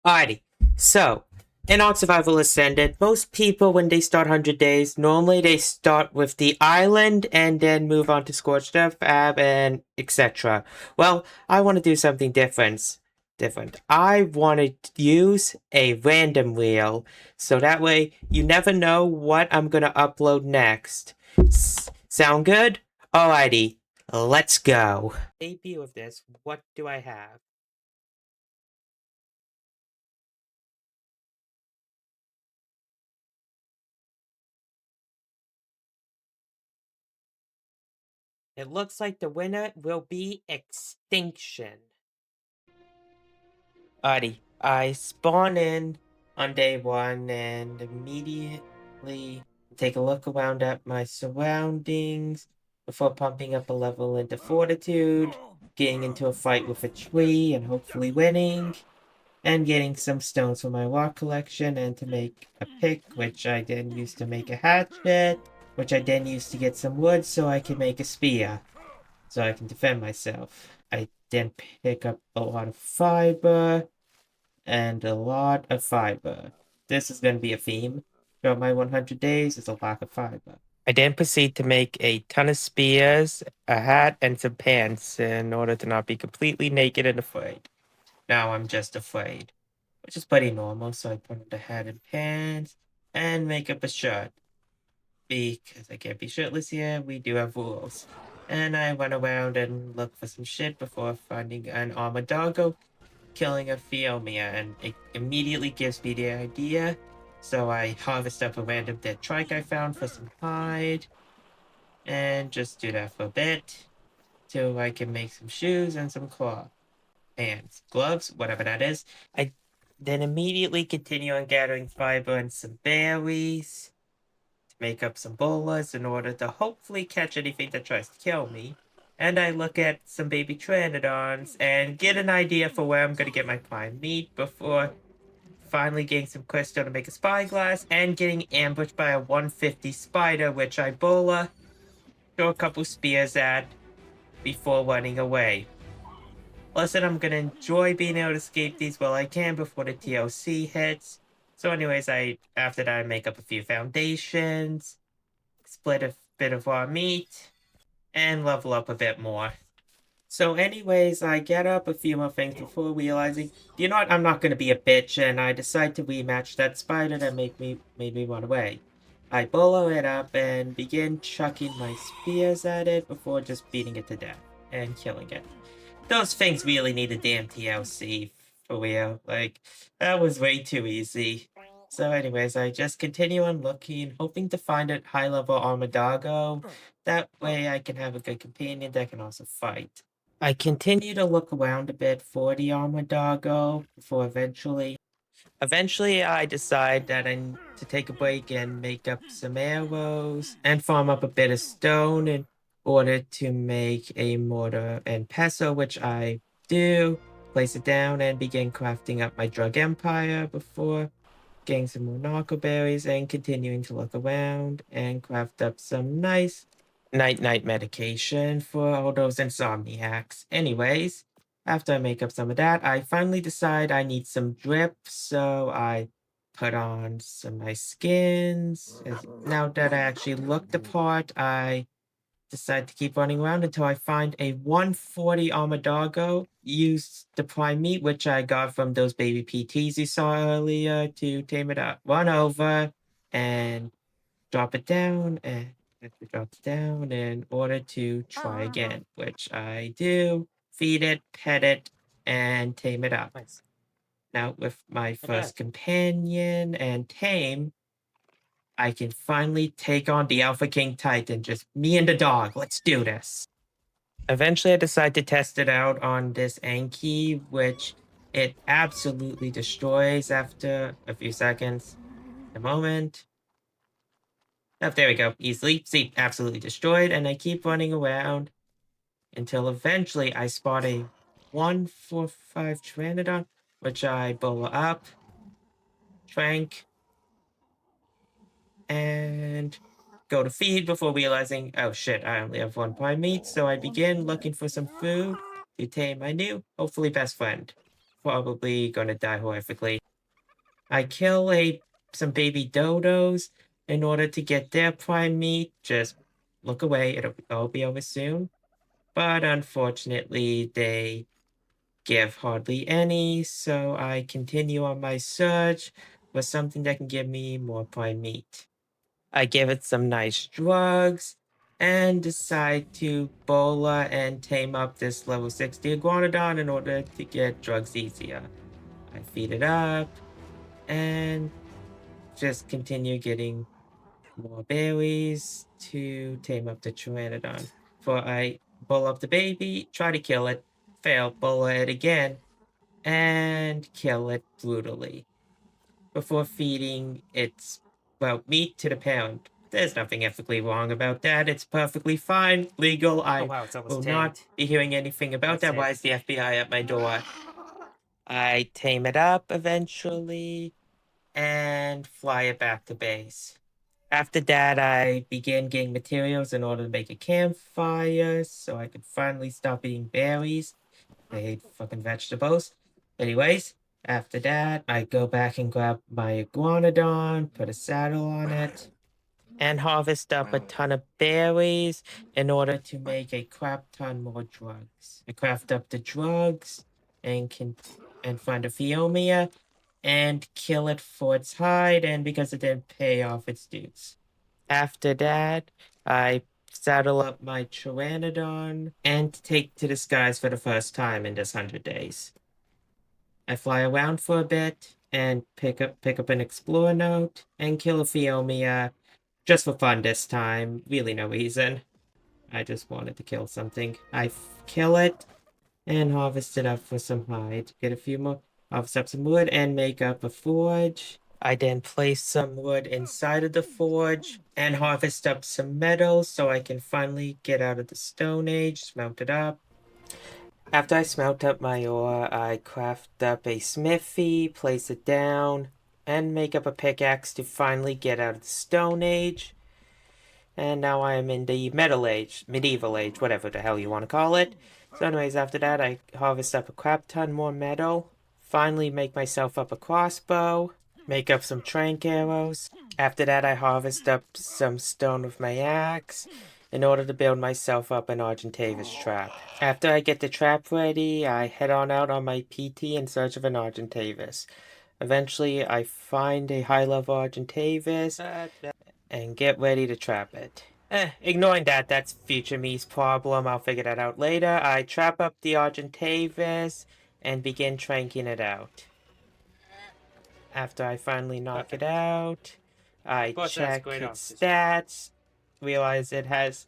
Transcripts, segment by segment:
Alrighty, so in Ark Survival Ascended, most people when they start 100 days, normally they start with the island and then move on to Scorched Earth, Ab, and etc. Well, I want to do something different. I want to use a random wheel, so that way you never know what I'm gonna upload next. Sound good? Alrighty, let's go. Debut of this, what do I have? It looks like the winner will be Extinction. Alrighty, I spawn in on day one and immediately take a look around at my surroundings before pumping up a level into Fortitude, getting into a fight with a tree and hopefully winning, and getting some stones for my rock collection and to make a pick, which I then use to make a hatchet, which I then use to get some wood so I can make a spear so I can defend myself. I then pick up a lot of fiber and a lot of fiber. This is going to be a theme throughout my 100 days is a lack of fiber. I then proceed to make a ton of spears, a hat, and some pants in order to not be completely naked and afraid. Now I'm just afraid, which is pretty normal, so I put on the hat and pants and make up a shirt. Because I can't be shirtless here, we do have rules. And I run around and look for some shit before finding an armored doggo, killing a Phiomia, and it immediately gives me the idea. So I harvest up a random dead trike I found for some hide, and just do that for a bit, till I can make some shoes and some cloth. Pants, gloves, whatever that is. I then immediately continue on gathering fiber and some berries make up some bolas in order to hopefully catch anything that tries to kill me. And I look at some baby pteranodons and get an idea for where I'm going to get my prime meat before finally getting some crystal to make a spyglass and getting ambushed by a 150 spider, which I bola, throw a couple spears at before running away. Listen, I'm going to enjoy being able to escape these while I can before the TLC hits. So anyways, after that I make up a few foundations, split a bit of raw meat, and level up a bit more. So anyways, I get up a few more things before realizing, you know what, I'm not going to be a bitch, and I decide to rematch that spider that made me run away. I bolo it up and begin chucking my spears at it before just beating it to death and killing it. Those things really need a damn TLC, for real. Like, that was way too easy. So anyways, I just continue on looking, hoping to find a high-level Armadago. That way I can have a good companion that can also fight. I continue to look around a bit for the Armadago before eventually I decide that I need to take a break and make up some arrows and farm up a bit of stone in order to make a mortar and pestle, which I do. Place it down and begin crafting up my drug empire before getting some more narcoberries and continuing to look around and craft up some nice night medication for all those insomniacs. Anyways, after I make up some of that, I finally decide I need some drip, so I put on some nice skins. Now that I actually look the part, I decide to keep running around until I find a 140 Armadago. Use the prime meat, which I got from those baby PTs you saw earlier, to tame it up. Run over and drop it down, and drop it down in order to try again, which I do. Feed it, pet it, and tame it up. Nice. Now, with my first companion and tame, I can finally take on the Alpha King Titan. Just me and the dog. Let's do this. Eventually, I decide to test it out on this Anki, which it absolutely destroys after a few seconds. A moment. Oh, there we go. Easily. See, absolutely destroyed. And I keep running around until eventually I spot a 145 Pteranodon, which I bowl up, trank, and go to feed before realizing, oh shit, I only have one prime meat, so I begin looking for some food to tame my new, hopefully best friend. probably gonna die horrifically. I kill some baby dodos in order to get their prime meat. Just look away, it'll all be over soon. But unfortunately, they give hardly any, so I continue on my search for something that can give me more prime meat. I give it some nice drugs and decide to bola and tame up this level 60 iguanodon in order to get drugs easier. I feed it up and just continue getting more berries to tame up the Pteranodon. For I bowl up the baby, try to kill it, fail, bowl it again, and kill it brutally before feeding its, well, meat to the parent. There's nothing ethically wrong about that. It's perfectly fine, legal. I wow, it's almost will tamed. not be hearing anything about That's that. Why it. is the FBI at my door? I tame it up eventually and fly it back to base. After that, I began getting materials in order to make a campfire so I could finally stop eating berries. I hate fucking vegetables. Anyways, after that, I go back and grab my iguanodon, put a saddle on it, and harvest up a ton of berries in order to make a crap ton more drugs. I craft up the drugs and find a Phiomia and kill it for its hide and because it didn't pay off its dues. After that, I saddle up my Pteranodon and take to the skies for the first time in this 100 days. I fly around for a bit and pick up an Explorer note and kill a Phiomia just for fun this time. Really no reason. I just wanted to kill something. I kill it and harvest it up for some hide. Get a few more, harvest up some wood and make up a forge. I then place some wood inside of the forge and harvest up some metal so I can finally get out of the Stone Age, smelt it up. After I smelt up my ore, I craft up a smithy, place it down, and make up a pickaxe to finally get out of the Stone Age. And now I am in the Metal Age, Medieval Age, whatever the hell you want to call it. So anyways, after that, I harvest up a crap ton more metal, finally make myself up a crossbow, make up some trank arrows. After that, I harvest up some stone with my axe in order to build myself up an Argentavis trap. After I get the trap ready, I head on out on my PT in search of an Argentavis. Eventually, I find a high-level Argentavis and get ready to trap it. Ignoring that, that's future me's problem. I'll figure that out later. I trap up the Argentavis and begin tranking it out. After I finally knock it out, I check its stats, realize it has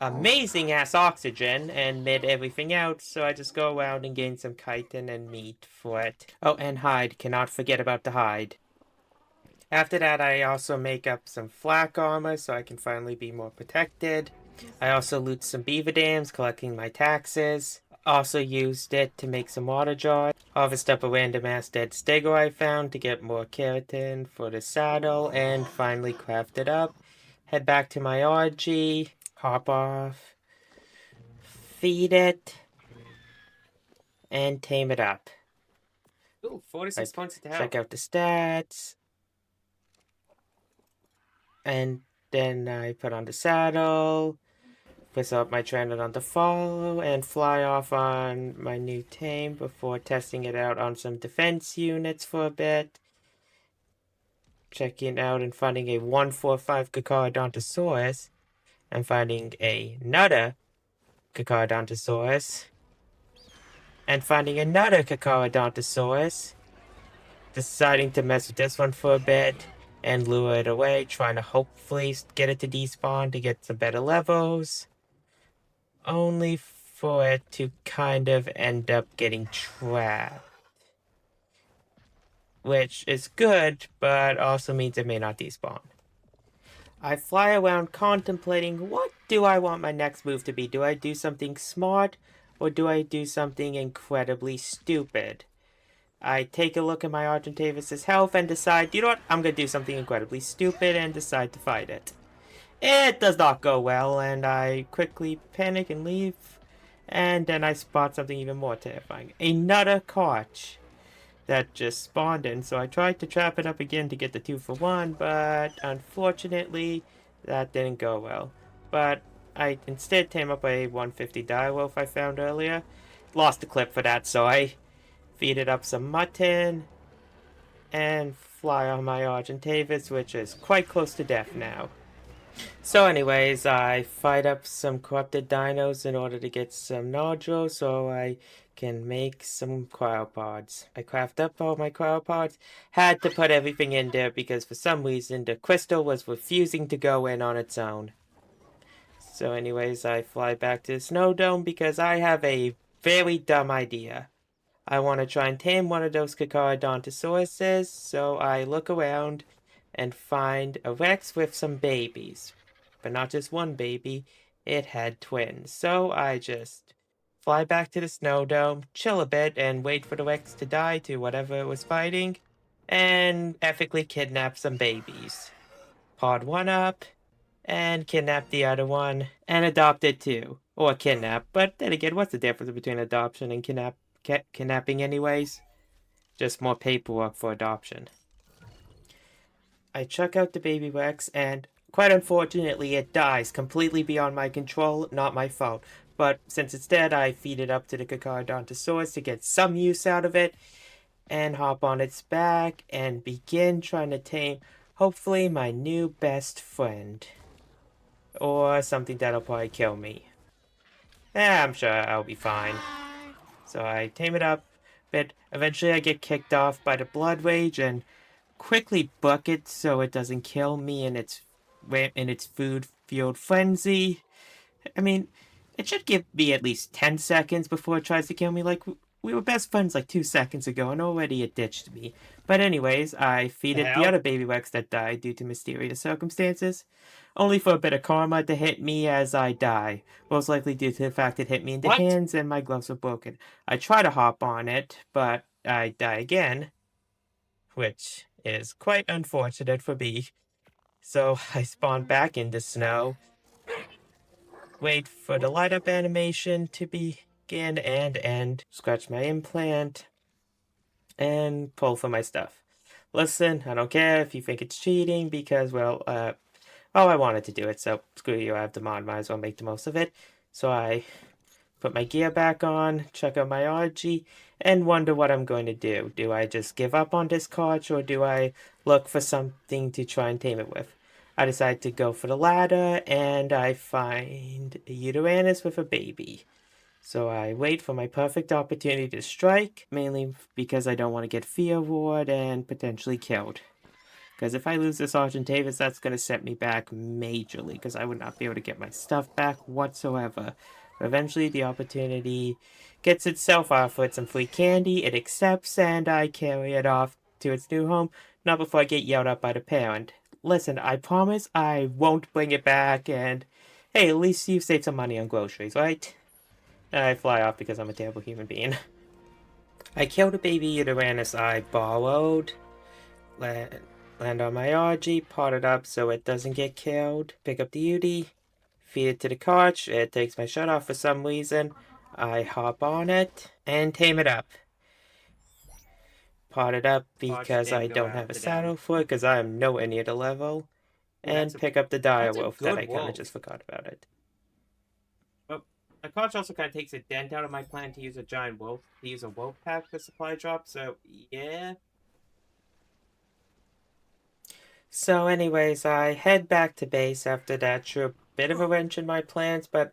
amazing ass oxygen, and mid everything out, so I just go around and gain some chitin and meat for it. Oh, and hide. Cannot forget about the hide. After that, I also make up some flak armor so I can finally be more protected. I also loot some beaver dams, collecting my taxes. Also used it to make some water jars. Harvest up a random ass dead stego I found to get more keratin for the saddle, and finally craft it up. Head back to my RG, hop off, feed it, and tame it up. Ooh, 46 points to check out the stats. And then I put on the saddle, piss up my Pteranodon to follow, and fly off on my new tame before testing it out on some defense units for a bit. Checking out and finding a 145 Cacarodontosaurus, and finding another Cacarodontosaurus, and finding another Cacarodontosaurus. Deciding to mess with this one for a bit and lure it away, trying to hopefully get it to despawn to get some better levels. Only for it to kind of end up getting trapped. Which is good, but also means it may not despawn. I fly around contemplating, what do I want my next move to be? Do I do something smart, or do I do something incredibly stupid? I take a look at my Argentavis' health and decide, you know what, I'm gonna do something incredibly stupid and decide to fight it. It does not go well, and I quickly panic and leave, and then I spot something even more terrifying. Another Koch. that just spawned in. So I tried to trap it up again to get the 2-for-1, but unfortunately that didn't go well. But I instead tame up a 150 direwolf I found earlier. Lost the clip for that, so I feed it up some mutton and fly on my Argentavis, which is quite close to death now. So anyways, I fight up some corrupted dinos in order to get some nodules so I can make some cryopods. I craft up all my cryopods, had to put everything in there because for some reason the crystal was refusing to go in on its own. So anyways, I fly back to the snow dome because I have a very dumb idea. I want to try and tame one of those Carcharodontosauruses, so I look around and find a Rex with some babies. But not just one baby, it had twins. So I just fly back to the snow dome, chill a bit, and wait for the Rex to die to whatever it was fighting, and ethically kidnap some babies. Pod one up, and kidnap the other one, and adopt it too. Or kidnap, but then again, what's the difference between adoption and kidnapping anyways? Just more paperwork for adoption. I chuck out the baby Rex, and quite unfortunately it dies completely beyond my control, not my fault. But since it's dead, I feed it up to the Carcharodontosaurus to get some use out of it, and hop on its back, and begin trying to tame, hopefully, my new best friend. Or something that'll probably kill me. I'm sure I'll be fine. So I tame it up, but eventually I get kicked off by the blood rage and quickly book it so it doesn't kill me in its food-fueled frenzy. I mean, it should give me at least 10 seconds before it tries to kill me. Like, we were best friends like 2 seconds ago, and already it ditched me. But anyways, I feed The it the hell? other baby Rex that died due to mysterious circumstances, only for a bit of karma to hit me as I die, most likely due to the fact it hit me in the What? hands and my gloves were broken. I try to hop on it, but I die again, which is quite unfortunate for me. So I spawn back into snow, wait for the light up animation to begin and end, scratch my implant, and pull for my stuff. Listen, I don't care if you think it's cheating because, well, oh, I wanted to do it, so screw you, I have the mod, might as well make the most of it. So I put my gear back on, check out my RG, and wonder what I'm going to do. Do I just give up on this couch, or do I look for something to try and tame it with? I decide to go for the latter, and I find a Uranus with a baby. So I wait for my perfect opportunity to strike, mainly because I don't want to get fear ward and potentially killed. Because if I lose this Argentavis, that's going to set me back majorly, because I would not be able to get my stuff back whatsoever. But eventually, the opportunity gets itself offered some free candy, it accepts, and I carry it off to its new home, not before I get yelled at by the parent. Listen, I promise I won't bring it back, and hey, at least you saved some money on groceries, right? I fly off because I'm a terrible human being. I killed a baby Uranus I borrowed. Land on my RG, pot it up so it doesn't get killed. Pick up the UD, feed it to the couch. It takes my shirt off for some reason. I hop on it and tame it up. Pot it up Arch because I didn't go don't have a after them. saddle for it because I am nowhere near the level. Ooh, that's And a pick up the dire that's a wolf that good I kind of wolf. just forgot about it. But a couch also kind of takes a dent out of my plan to use a giant wolf, to use a wolf pack for supply drop. So yeah, So, anyways, I head back to base after that. Threw a bit of a wrench in my plans, but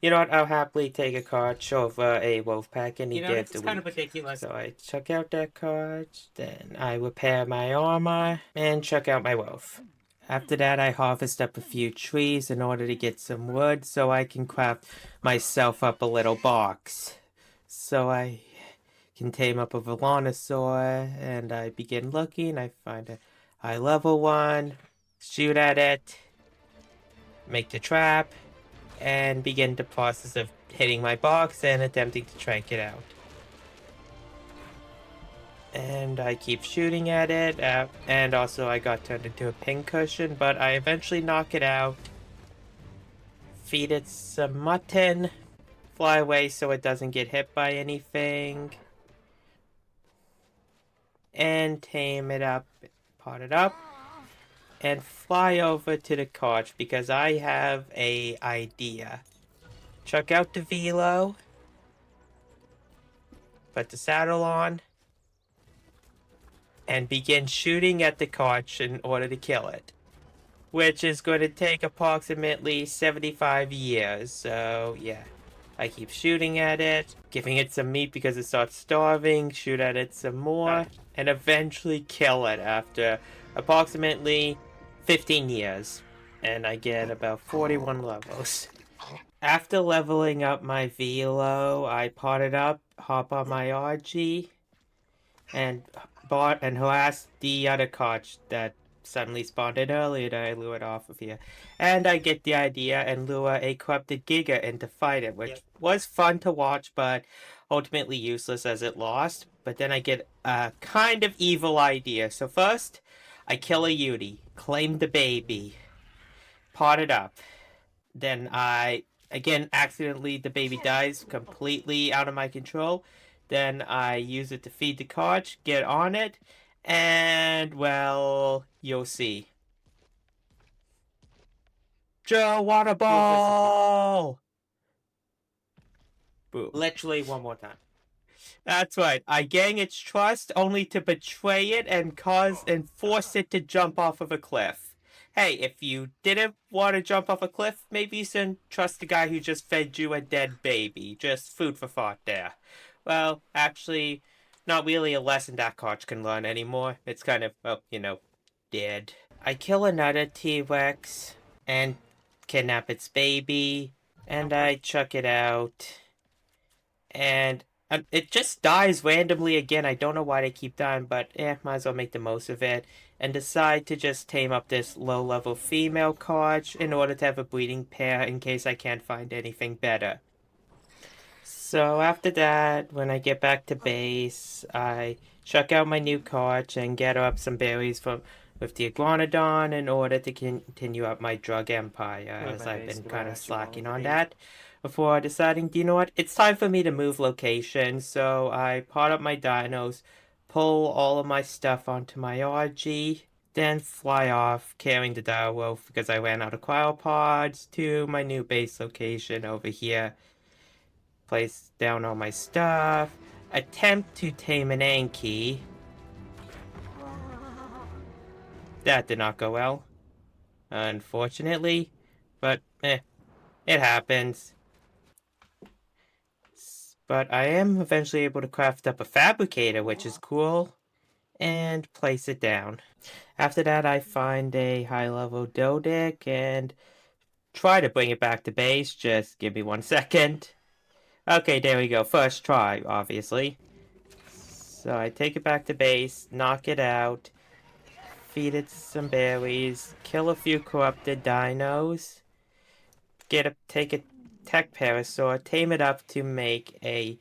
you know what? I'll happily take a cart over a wolf pack any you know day of this the is kind of week. ridiculous. So I chuck out that cart, then I repair my armor, and chuck out my wolf. After that, I harvest up a few trees in order to get some wood so I can craft myself up a little box. So I can tame up a Velonosaur, and I begin looking. I find a high level one, shoot at it, make the trap, and begin the process of hitting my box and attempting to trank it out. And I keep shooting at it, and also I got turned into a pincushion, but I eventually knock it out, feed it some mutton, fly away so it doesn't get hit by anything. and tame it up, pot it up, and fly over to the cart because I have a idea. Chuck out the velo, put the saddle on, and begin shooting at the cart in order to kill it, which is going to take approximately 75 years. So, yeah. I keep shooting at it, giving it some meat because it starts starving, shoot at it some Got more, it. and eventually kill it after approximately 15 years. And I get about 41 levels. After leveling up my velo, I pot it up, hop on my RG, and bought and harassed the other carts that suddenly spawned in earlier that I lured off of here. And I get the idea and lure a corrupted Giga in to fight it, which Yep. was fun to watch, but ultimately useless as it lost. But then I get a kind of evil idea. So first, I kill a Yudi, claim the baby, pot it up. Then I again accidentally the baby dies completely out of my control. Then I use it to feed the cart, get on it, and well, you'll see. Joe, water Ruthless as fuck. ball! Boom. Literally one more time. That's right. I gain its trust only to betray it and cause and force it to jump off of a cliff. Hey, if you didn't want to jump off a cliff, maybe you shouldn't trust the guy who just fed you a dead baby. Just food for thought there. Well, actually, not really a lesson that Koch can learn anymore. It's kind of, well, dead. I kill another T-Rex and kidnap its baby, and Okay. I chuck it out and it just dies randomly again. I don't know why they keep dying, but might as well make the most of it. And decide to just tame up this low-level female Koch in order to have a breeding pair in case I can't find anything better. So after that, when I get back to base, I chuck out my new Koch and gather up some berries from with the Iguanodon in order to continue up my drug empire, Move as my I've base been to where kind I of actually want slacking it to on be. that before deciding, you know what, it's time for me to move location. So I pot up my dinos, pull all of my stuff onto my RG, then fly off carrying the direwolf because I ran out of cryopods to my new base location over here. Place down all my stuff, attempt to tame an Anki. That did not go well, unfortunately, but it happens. But I am eventually able to craft up a fabricator, which is cool, and place it down. After that, I find a high-level Dodic and try to bring it back to base. Just give me 1 second. Okay, there we go. First try, obviously. So I take it back to base, knock it out, feed it some berries, kill a few corrupted dinos, take a tech parasaur, tame it up to make a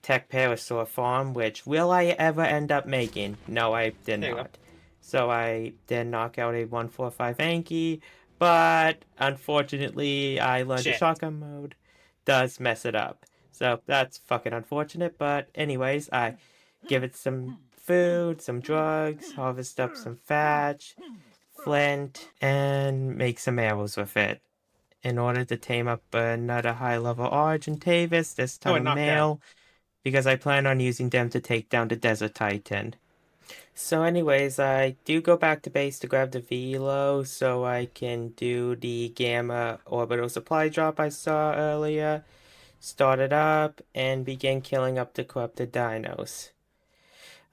tech parasaur farm, which will I ever end up making? No, I did There you go. not. So I then knock out a 145 Anki, but unfortunately I learned the Shit. shotgun mode does mess it up. So that's fucking unfortunate, but anyways, I give it some food, some drugs, harvest up some thatch, flint, and make some arrows with it in order to tame up another high-level Argentavis, this Oh, and time knocked down. male, because I plan on using them to take down the Desert Titan. So anyways, I do go back to base to grab the Velo so I can do the Gamma orbital supply drop I saw earlier, start it up, and begin killing up the corrupted dinos.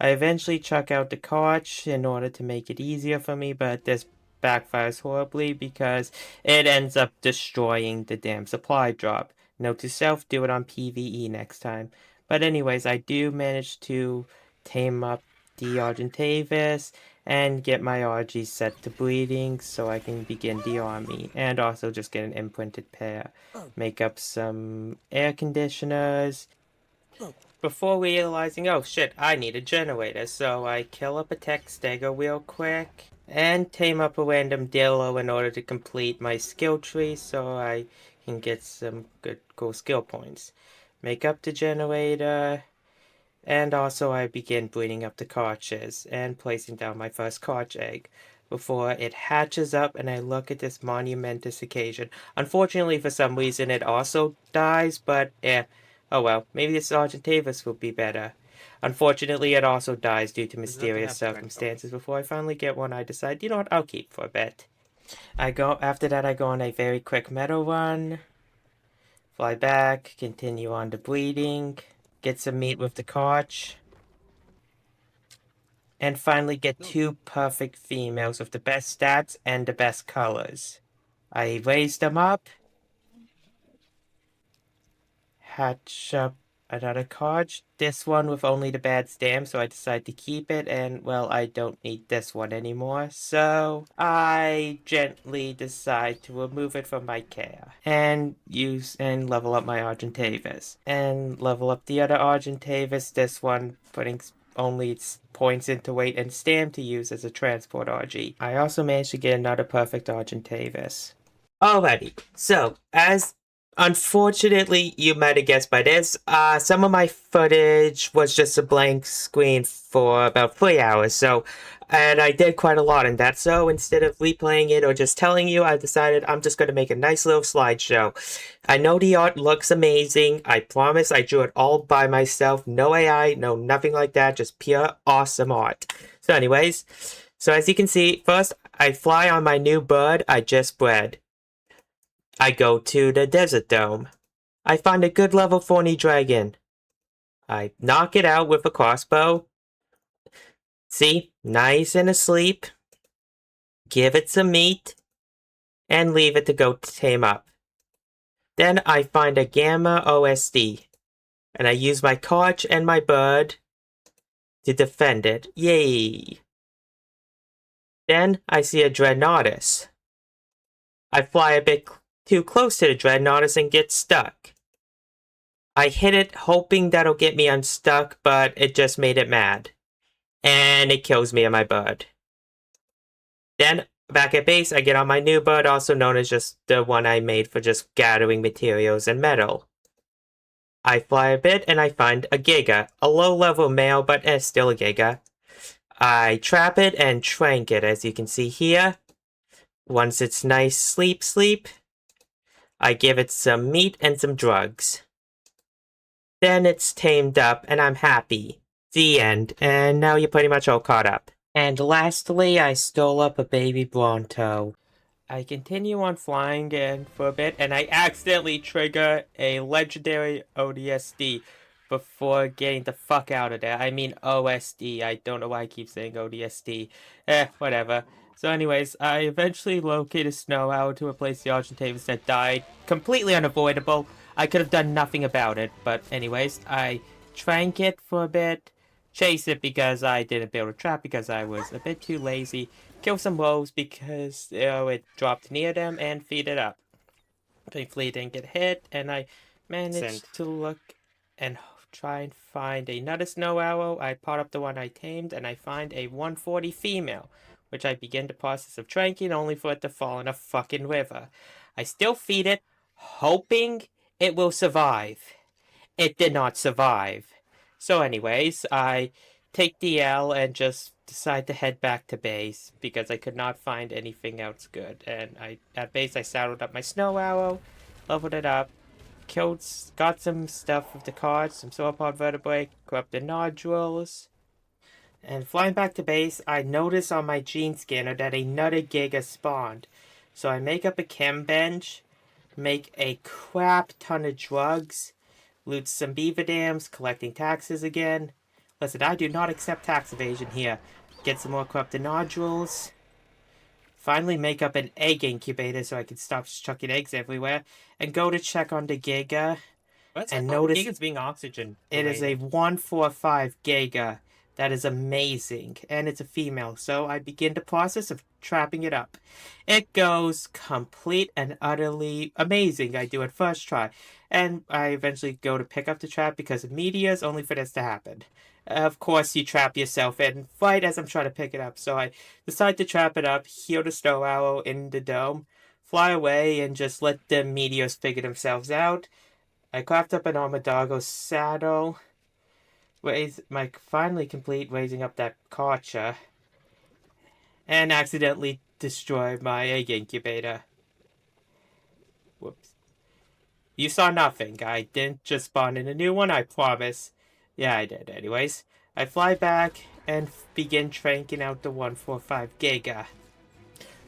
I eventually chuck out the Koch in order to make it easier for me, but this backfires horribly because it ends up destroying the damn supply drop. Note to self, do it on PvE next time. But anyways, I do manage to tame up the Argentavis and get my RG set to breeding so I can begin the army and also just get an imprinted pair. Make up some air conditioners before realizing, oh shit, I need a generator, so I kill up a tech stego real quick and tame up a random dillo in order to complete my skill tree so I can get some good cool skill points. Make up the generator And also I begin breeding up the carches and placing down my first carch egg before it hatches up and I look at this monumentous occasion. Unfortunately, for some reason, it also dies, but oh well, maybe this Argentavis will be better. Unfortunately, it also dies due to Does it mysterious have red circumstances. colors? Before I finally get one, I decide, you know what, I'll keep for a bit. After that, I go on a very quick meadow run, fly back, continue on to breeding, get some meat with the carch, and finally get Ooh, two perfect females with the best stats and the best colors. I raise them up, hatch up another card. This one with only the bad stamp, so I decide to keep it, and well, I don't need this one anymore, so I gently decide to remove it from my care and use and level up my Argentavis. And level up the other Argentavis, this one putting only its points into weight and stamp to use as a transport RG. I also managed to get another perfect Argentavis. Alrighty, so as unfortunately you might have guessed by this, some of my footage was just a blank screen for about 3 hours, and I did quite a lot in that, so instead of replaying it or just telling you, I decided I'm just going to make a nice little slideshow. I know the art looks amazing, I promise I drew it all by myself, no AI, no nothing like that, just pure awesome art. So anyways, so as you can see, first I fly on my new bird I just bred. I go to the desert dome. I find a good level 40 dragon. I knock it out with a crossbow. See, nice and asleep. Give it some meat and leave it to go tame up. Then I find a gamma OSD and I use my conch and my bird to defend it. Yay! Then I see a Dreadnoughtus. I fly a bit too close to the Dreadnoughtus and get stuck. I hit it hoping that'll get me unstuck, but it just made it mad. And it kills me and my bird. Then, back at base, I get on my new bird, also known as just the one I made for just gathering materials and metal. I fly a bit and I find a Giga, a low-level male, but still a Giga. I trap it and trank it, as you can see here. Once it's nice sleep, I give it some meat and some drugs. Then it's tamed up and I'm happy. The end, and now you're pretty much all caught up. And lastly, I stole up a baby Bronto. I continue on flying in for a bit, and I accidentally trigger a legendary ODSD before getting the fuck out of there. I mean OSD. I don't know why I keep saying ODSD. Whatever. So anyways, I eventually locate a snow owl to replace the Argentavis that died. Completely unavoidable. I could have done nothing about it, but anyways, I trank it for a bit, chase it because I didn't build a trap because I was a bit too lazy, kill some wolves because it dropped near them, and feed it up. Thankfully, it didn't get hit, and I managed to look and try and find another snow owl. I pot up the one I tamed, and I find a 140 female, which I begin the process of tranking, only for it to fall in a fucking river. I still feed it, hoping it will survive. It did not survive. So anyways, I take the L and just decide to head back to base because I could not find anything else good. And at base I saddled up my snow arrow, leveled it up, got some stuff with the cards, some sauropod vertebrae, corrupted nodules. And flying back to base, I notice on my gene scanner that another Giga spawned. So I make up a chem bench, make a crap ton of drugs, loot some beaver dams, collecting taxes again. Listen, I do not accept tax evasion here. Get some more corrupted nodules. Finally make up an egg incubator so I can stop chucking eggs everywhere. And go to check on the Giga. what's And with all the notice gigas being oxygen it is a related? 145 Giga. That is amazing. And it's a female, so I begin the process of trapping it up. It goes complete and utterly amazing. I do it first try. And I eventually go to pick up the trap because of meteors, only for this to happen. Of course, you trap yourself in right as I'm trying to pick it up. So I decide to trap it up, heal the snow owl in the dome, fly away, and just let the meteors figure themselves out. I craft up an Armadago saddle, finally complete raising up that Karcher and accidentally destroy my egg incubator. Whoops. You saw nothing. I didn't just spawn in a new one, I promise. Yeah, I did. Anyways, I fly back and begin cranking out the 145 Giga,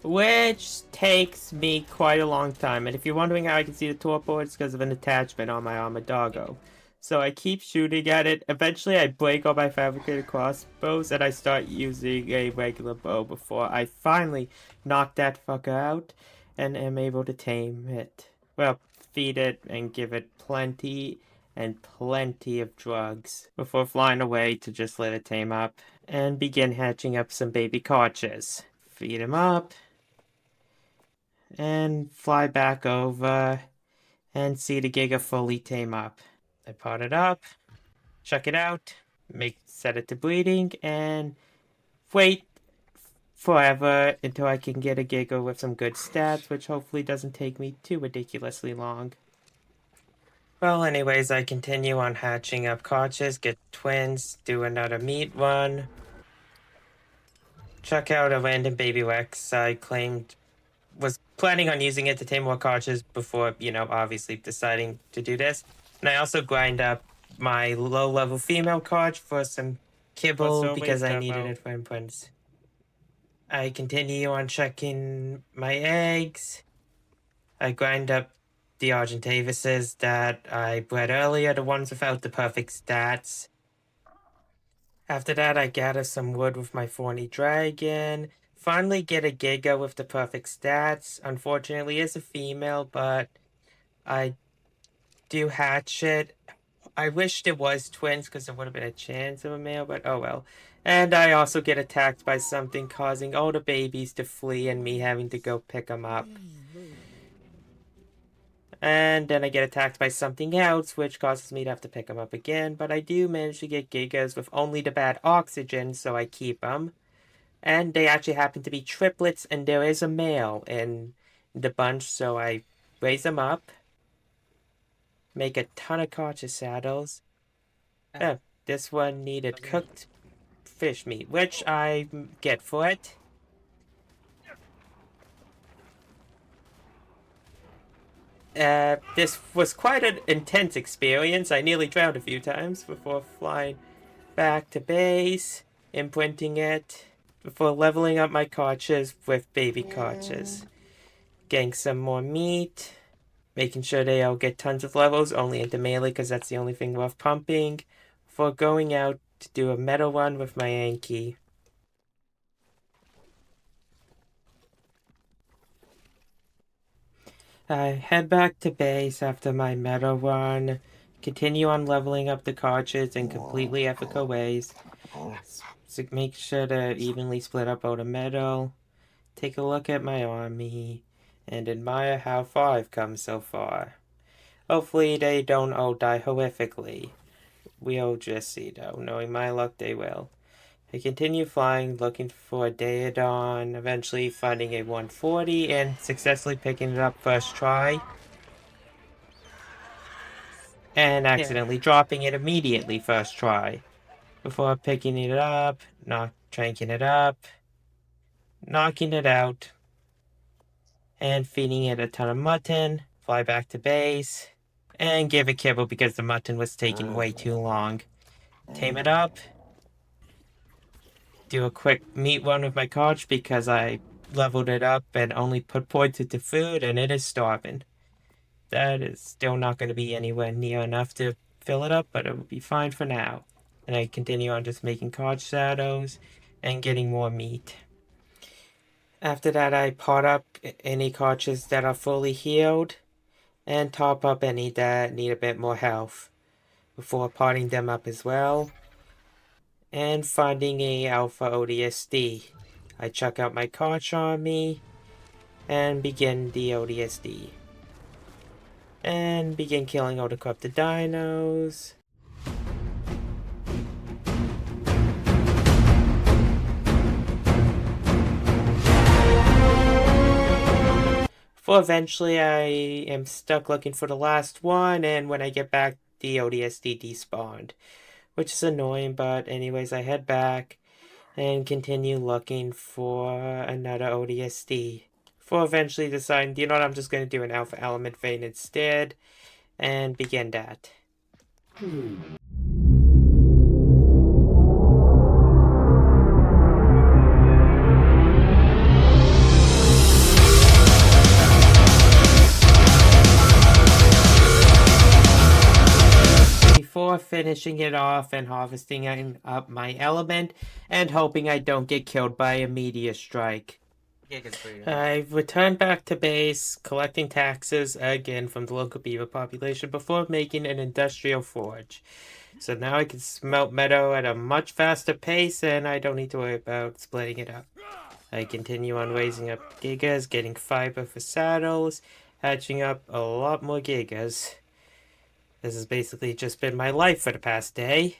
which takes me quite a long time. And if you're wondering how I can see the torpor, it's because of an attachment on my armored doggo. So I keep shooting at it. Eventually, I break all my fabricated crossbows and I start using a regular bow before I finally knock that fucker out and am able to tame it. Well, feed it and give it plenty and plenty of drugs before flying away to just let it tame up and begin hatching up some baby Karchers. Feed him up and fly back over and see the Giga fully tame up. I pot it up, check it out, set it to breeding, and wait forever until I can get a Giga with some good stats, which hopefully doesn't take me too ridiculously long. Well, anyways, I continue on hatching up Karchers, get twins, do another meat run, check out a random baby Rex I claimed was planning on using it to tame more Karchers before, obviously deciding to do this. And I also grind up my low-level female Karch for some What's kibble because always I needed Demo? it for imprints. I continue on checking my eggs. I grind up the Argentavises that I bred earlier, the ones without the perfect stats. After that, I gather some wood with my thorny dragon. Finally get a Giga with the perfect stats. Unfortunately, it's a female, but I do hatch it. I wish there was twins because there would have been a chance of a male, but oh well. And I also get attacked by something causing all the babies to flee and me having to go pick them up. And then I get attacked by something else, which causes me to have to pick them up again. But I do manage to get Gigas with only the bad oxygen, so I keep them. And they actually happen to be triplets, and there is a male in the bunch, so I raise them up, make a ton of cartridge saddles. This one needed cooked fish meat, which I get for it. This was quite an intense experience. I nearly drowned a few times before flying back to base, imprinting it, before leveling up my cartridges with baby cartridges. Getting some more meat, making sure they all get tons of levels, only into melee because that's the only thing worth pumping, before going out to do a metal run with my Anki. I head back to base after my metal run, continue on leveling up the cartridge in completely ethical ways, so make sure to evenly split up all the metal, take a look at my army, and admire how far I've come so far. Hopefully they don't all die horrifically. We'll just see though, knowing my luck they will. I continue flying, looking for a Daedon, eventually finding a 140 and successfully picking it up first try. And accidentally dropping it immediately first try. Before picking it up, cranking it up, knocking it out, and feeding it a ton of mutton, fly back to base, and give it kibble because the mutton was taking way too long. Tame it up, do a quick meat run with my couch because I leveled it up and only put points into food and it is starving. That is still not going to be anywhere near enough to fill it up, but it will be fine for now. And I continue on just making couch shadows and getting more meat. After that, I pot up any couches that are fully healed and top up any that need a bit more health before potting them up as well. And finding a alpha ODSD. I chuck out my couch army and begin the ODSD. And begin killing all the corrupted dinos. For eventually I am stuck looking for the last one, and when I get back, the ODSD despawned. which is annoying, but anyways, I head back and continue looking for another ODSD. Before eventually deciding, you know what, I'm just going to do an alpha element vein instead and begin that. Before finishing it off and harvesting up my element and hoping I don't get killed by a meteor strike. I've returned back to base, collecting taxes again from the local beaver population before making an industrial forge. So now I can smelt metal at a much faster pace and I don't need to worry about splitting it up. I continue on raising up gigas, getting fiber for saddles, hatching up a lot more gigas. This has basically just been my life for the past day.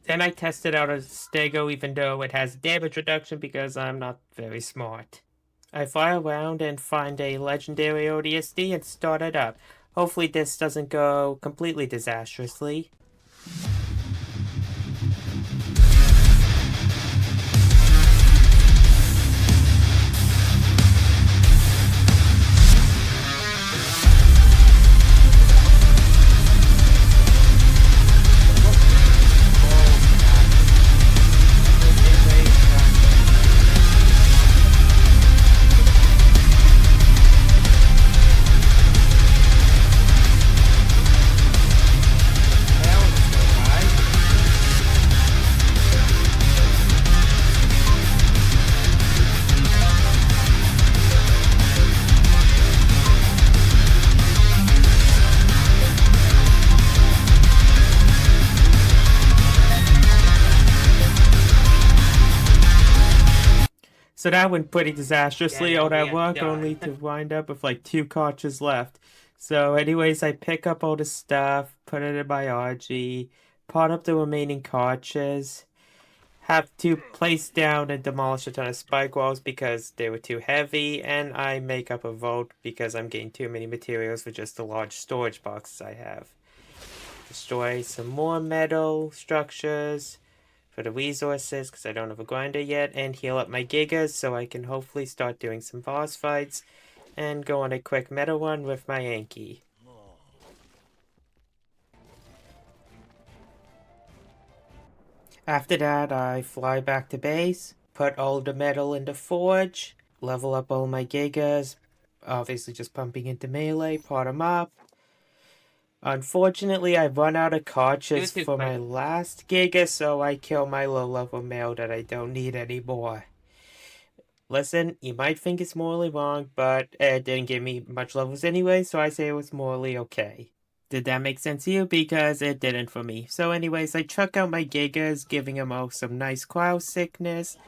Then I tested out a stego even though it has damage reduction because I'm not very smart. I fly around and find a legendary ODSD and start it up. Hopefully this doesn't go completely disastrously. So that went pretty disastrously. All that work only to wind up with like 2 cartridges left. So anyways, I pick up all the stuff, put it in my RG, pot up the remaining cartridges, have to place down and demolish a ton of spike walls because they were too heavy, and I make up a vault because I'm getting too many materials for just the large storage boxes I have. Destroy some more metal structures for the resources because I don't have a grinder yet, and heal up my gigas so I can hopefully start doing some boss fights and go on a quick meta run with my Anki. After that, I fly back to base, put all the metal in the forge, level up all my gigas, obviously just pumping into melee, pot them up. Unfortunately, I run out of cartridges for my last giga, so I kill my low-level male that I don't need anymore. Listen, you might think it's morally wrong, but it didn't give me much levels anyway, so I say it was morally okay. Did that make sense to you? Because it didn't for me. So anyways, I chuck out my gigas, giving them all some nice cryo sickness,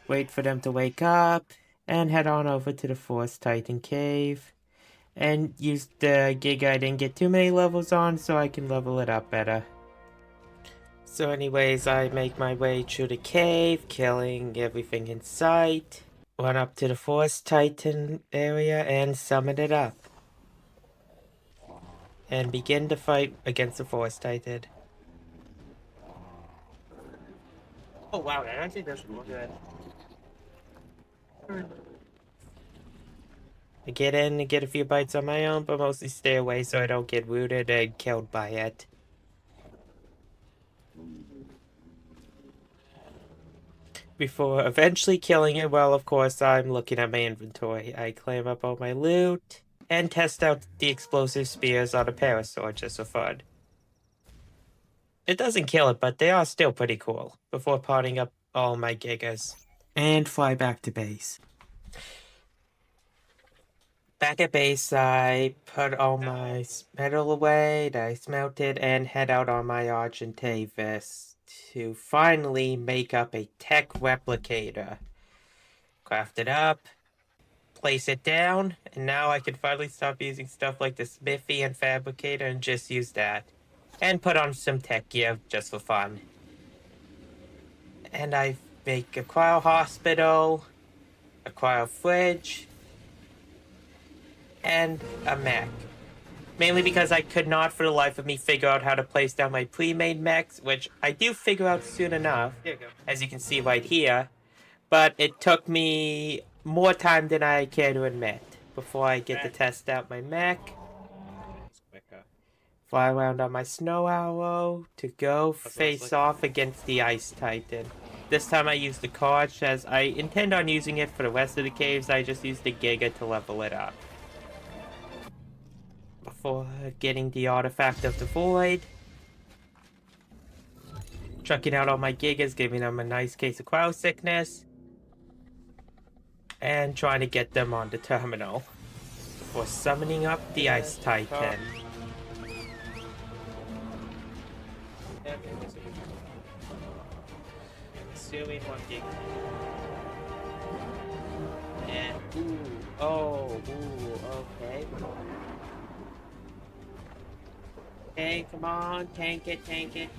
wait for them to wake up, and head on over to the Forest Titan Cave. And use the giga I didn't get too many levels on so I can level it up better. So anyways, I make my way through the cave, killing everything in sight. Run up to the Forest Titan area and summon it up. And begin the fight against the Forest Titan. Oh wow, that actually does look good. I get in and get a few bites on my own, but mostly stay away so I don't get rooted and killed by it. Before eventually killing it, well, of course, I'm looking at my inventory. I claim up all my loot and test out the explosive spears on a parasaur just for fun. It doesn't kill it, but they are still pretty cool. Before potting up all my gigas and fly back to base. Back at base, I put all my metal away that I smelted and head out on my Argentavis to finally make up a tech replicator. Craft it up, place it down, and now I can finally stop using stuff like the smithy and fabricator and just use that. And put on some tech gear just for fun. And I make a cryo hospital, a cryo fridge, and a mech. Mainly because I could not for the life of me figure out how to place down my pre-made mechs, which I do figure out soon enough, There you go. as you can see right here. But it took me more time than I care to admit before I get to test out my mech. It's quicker. Fly around on my Snow Arrow to go That's what it's face like. off against the Ice Titan. This time I used the Koch, as I intend on using it for the rest of the caves. I just used the Giga to level it up. Before getting the Artifact of the Void. Chucking out all my Gigas, giving them a nice case of Crow Sickness. And trying to get them on the terminal. Before summoning up the Ice Titan. Assuming 1 gig. And okay. Okay, come on, tank it.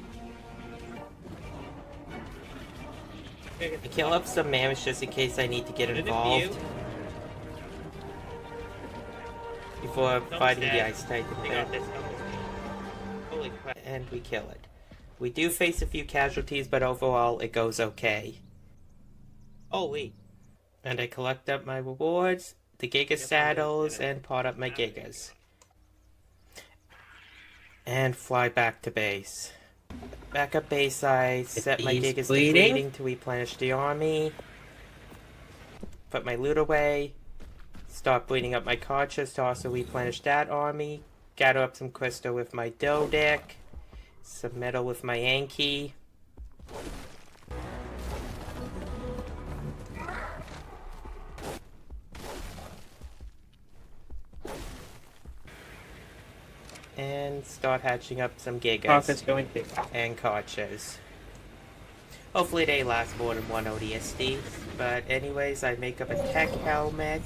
I kill up some mammoths just in case I need to get involved. Before fighting the Ice Titan. Holy crap. And we kill it. We do face a few casualties, but overall it goes okay. Holy. And I collect up my rewards, the Giga saddles, and pot up my Gigas. And fly back to base. Back at base, I set my Gigas to bleeding to replenish the army. Put my loot away. Start bleeding up my cartridge to also replenish that army. Gather up some crystal with my Dodec. Some metal with my Anki. And start hatching up some Gigas and cartridges. Hopefully they last more than one ODSD. But anyways, I make up a tech helmet.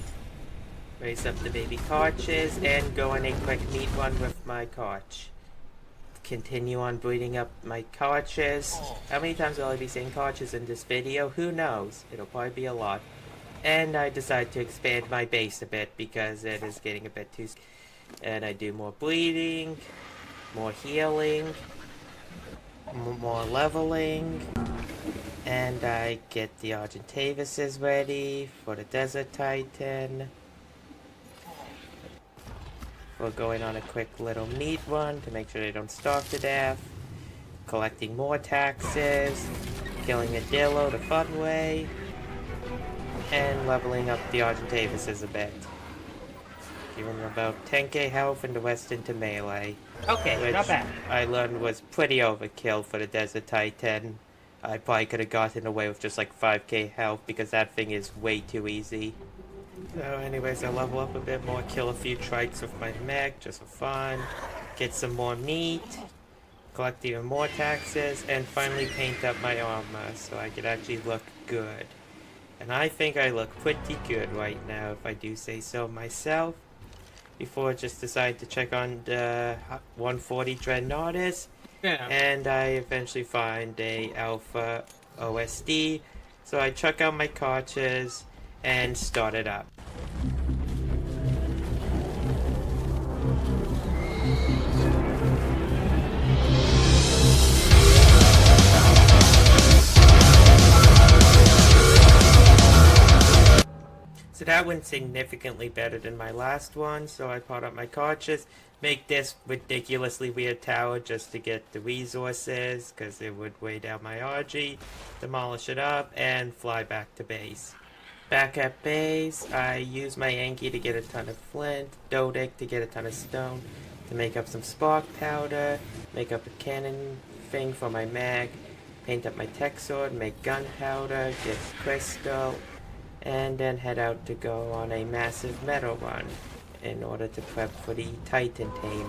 Raise up the baby cartridges and go on a quick meat run with my cartridge. Continue on breeding up my cartridges. How many times will I be saying cartridges in this video? Who knows? It'll probably be a lot. And I decide to expand my base a bit because it is getting a bit too... And I do more bleeding, more healing, more leveling. And I get the Argentavises ready for the Desert Titan. We're going on a quick little meat run to make sure they don't starve to death. Collecting more taxes. Killing a Dillo the fun way. And leveling up the Argentavises a bit. Giving them about 10k health and the rest into melee. Okay, which not bad. I learned was pretty overkill for the Desert Titan. I probably could have gotten away with just like 5k health because that thing is way too easy. So anyways, I level up a bit more, kill a few trikes with my mech just for fun, get some more meat, collect even more taxes, and finally paint up my armor so I could actually look good. And I think I look pretty good right now, if I do say so myself. Before I just decided to check on the 140 Dreadnoughtus. Yeah. And I eventually find a Alpha OSD. So I chuck out my cartridges and start it up. So that went significantly better than my last one, so I pot up my cartridges, make this ridiculously weird tower just to get the resources, because it would weigh down my RG, demolish it up, and fly back to base. Back at base, I use my Anki to get a ton of flint, Dodic to get a ton of stone, to make up some spark powder, make up a cannon thing for my mag, paint up my tech sword, make gunpowder, get crystal, and then head out to go on a massive metal run in order to prep for the Titan taming.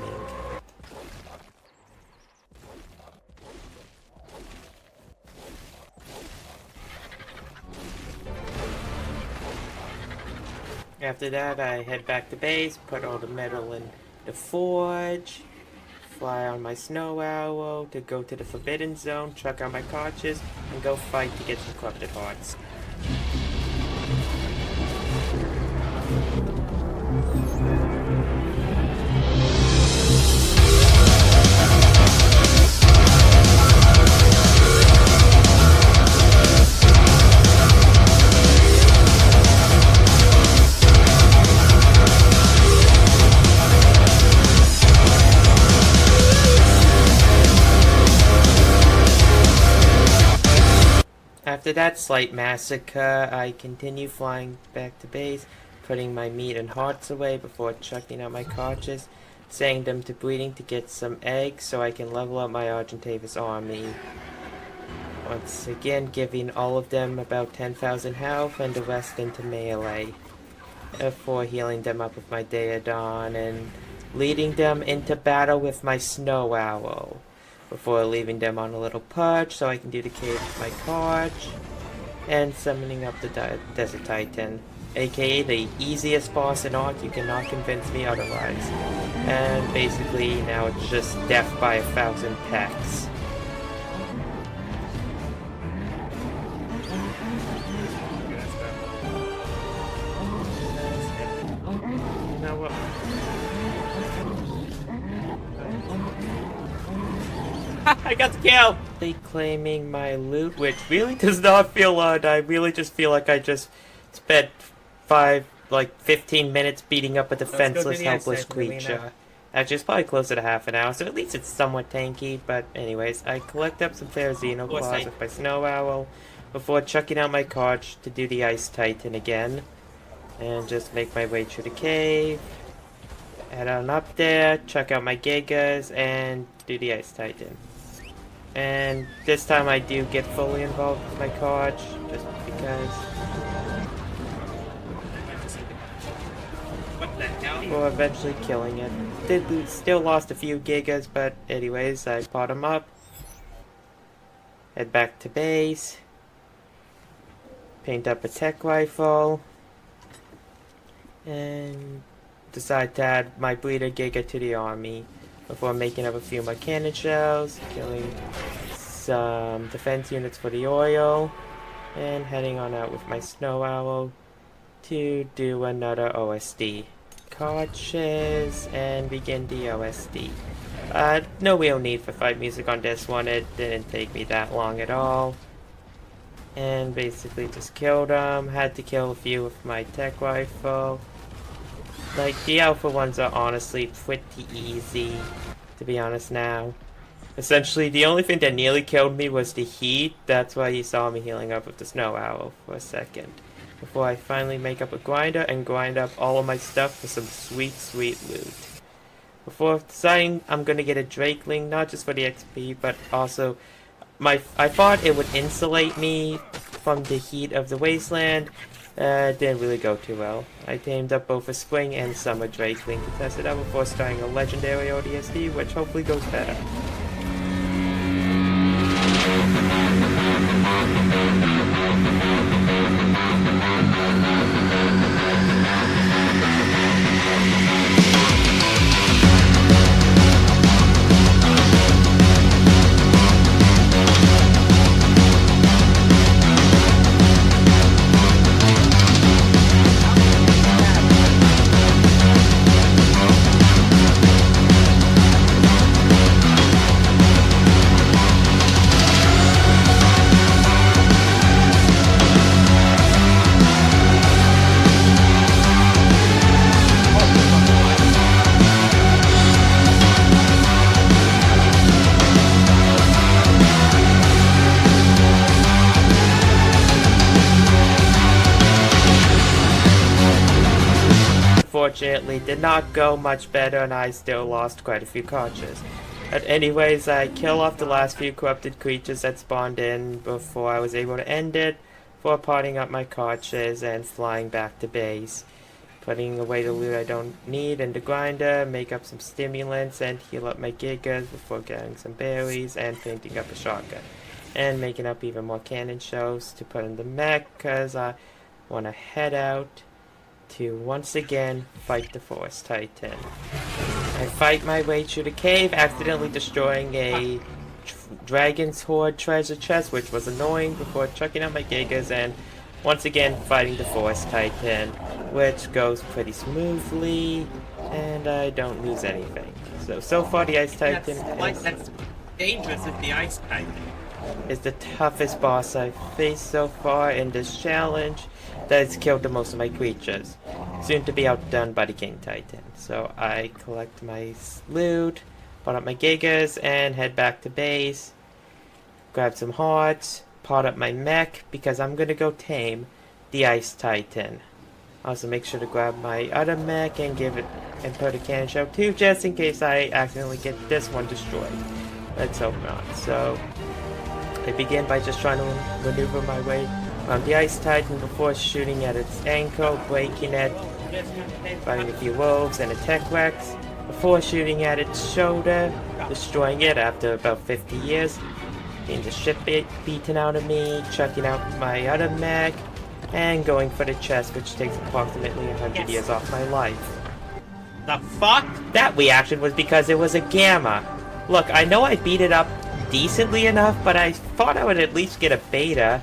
After that, I head back to base, put all the metal in the forge, fly on my Snow Arrow to go to the Forbidden Zone, truck out my cartridges, and go fight to get some corrupted hearts. After that slight massacre, I continue flying back to base, putting my meat and hearts away before chucking out my cartridges, sending them to breeding to get some eggs so I can level up my Argentavis army. Once again, giving all of them about 10,000 health and the rest into melee, before healing them up with my Daedon and leading them into battle with my Snow Owl, before leaving them on a little perch so I can do the cave with my Carch, and summoning up the Desert Titan, aka the easiest boss in Ark. You cannot convince me otherwise. And basically now it's just death by 1,000 pecks. Now what? I got the kill! Claiming my loot, which really does not feel odd. I really just feel like I just spent 15 minutes beating up a defenseless, helpless creature. Actually, it's probably closer to half an hour, so at least it's somewhat tanky. But anyways, I collect up some Therizino claws with my Snow Owl before chucking out my Carch to do the Ice Titan again. And just make my way through the cave. Head on up there, chuck out my Gigas, and do the Ice Titan. And this time I do get fully involved with my Carch, just because. What the hell? Before eventually killing it. Still lost a few Gigas, but anyways, I pot him up. Head back to base. Paint up a tech rifle. And decide to add my Bleeder Giga to the army before making up a few more cannon shells, killing some defense units for the oil, and heading on out with my Snow Owl to do another OSD. Cartridges and begin the OSD. No real need for fight music on this one. It didn't take me that long at all. And basically just killed them. Had to kill a few with my tech rifle. Like, the alpha ones are honestly pretty easy, to be honest now. Essentially, the only thing that nearly killed me was the heat. That's why you saw me healing up with the Snow Owl for a second. Before I finally make up a grinder and grind up all of my stuff for some sweet, sweet loot. Before deciding I'm gonna get a Drakeling, not just for the XP, but also I thought it would insulate me from the heat of the wasteland. Didn't really go too well. I tamed up both a spring and summer Drakeling to test it out before starting a legendary ODSD, which hopefully goes better. Unfortunately, did not go much better, and I still lost quite a few cartridges. But anyways, I kill off the last few corrupted creatures that spawned in before I was able to end it, before potting up my cartridges and flying back to base. Putting away the loot I don't need in the grinder, make up some stimulants, and heal up my gigas before getting some berries and painting up a shotgun. And making up even more cannon shells to put in the mech, because I want to head out to once again fight the Forest Titan. I fight my way through the cave, accidentally destroying a Dragon's Hoard treasure chest, which was annoying, before chucking out my Gigas and once again fighting the Forest Titan, which goes pretty smoothly, and I don't lose anything. So far the Ice Titan That's dangerous as the Ice Titan. is the toughest boss I've faced so far in this challenge. That has killed the most of my creatures, soon to be outdone by the King Titan. So I collect my loot, put up my Gigas, and head back to base. Grab some hearts, Part up my mech because I'm gonna go tame the Ice Titan. Also make sure to grab my other mech and give it and put a cannon shell too, just in case I accidentally get this one destroyed. Let's hope not. So I begin by just trying to maneuver my way around the Ice Titan before shooting at its ankle, breaking it, fighting a few wolves and a tech Rex, before shooting at its shoulder, destroying it after about 50 years, getting the shit beaten out of me, chucking out my other mech, and going for the chest, which takes approximately 100 years off my life. The fuck? That reaction was because it was a gamma. Look, I know I beat it up decently enough, but I thought I would at least get a beta.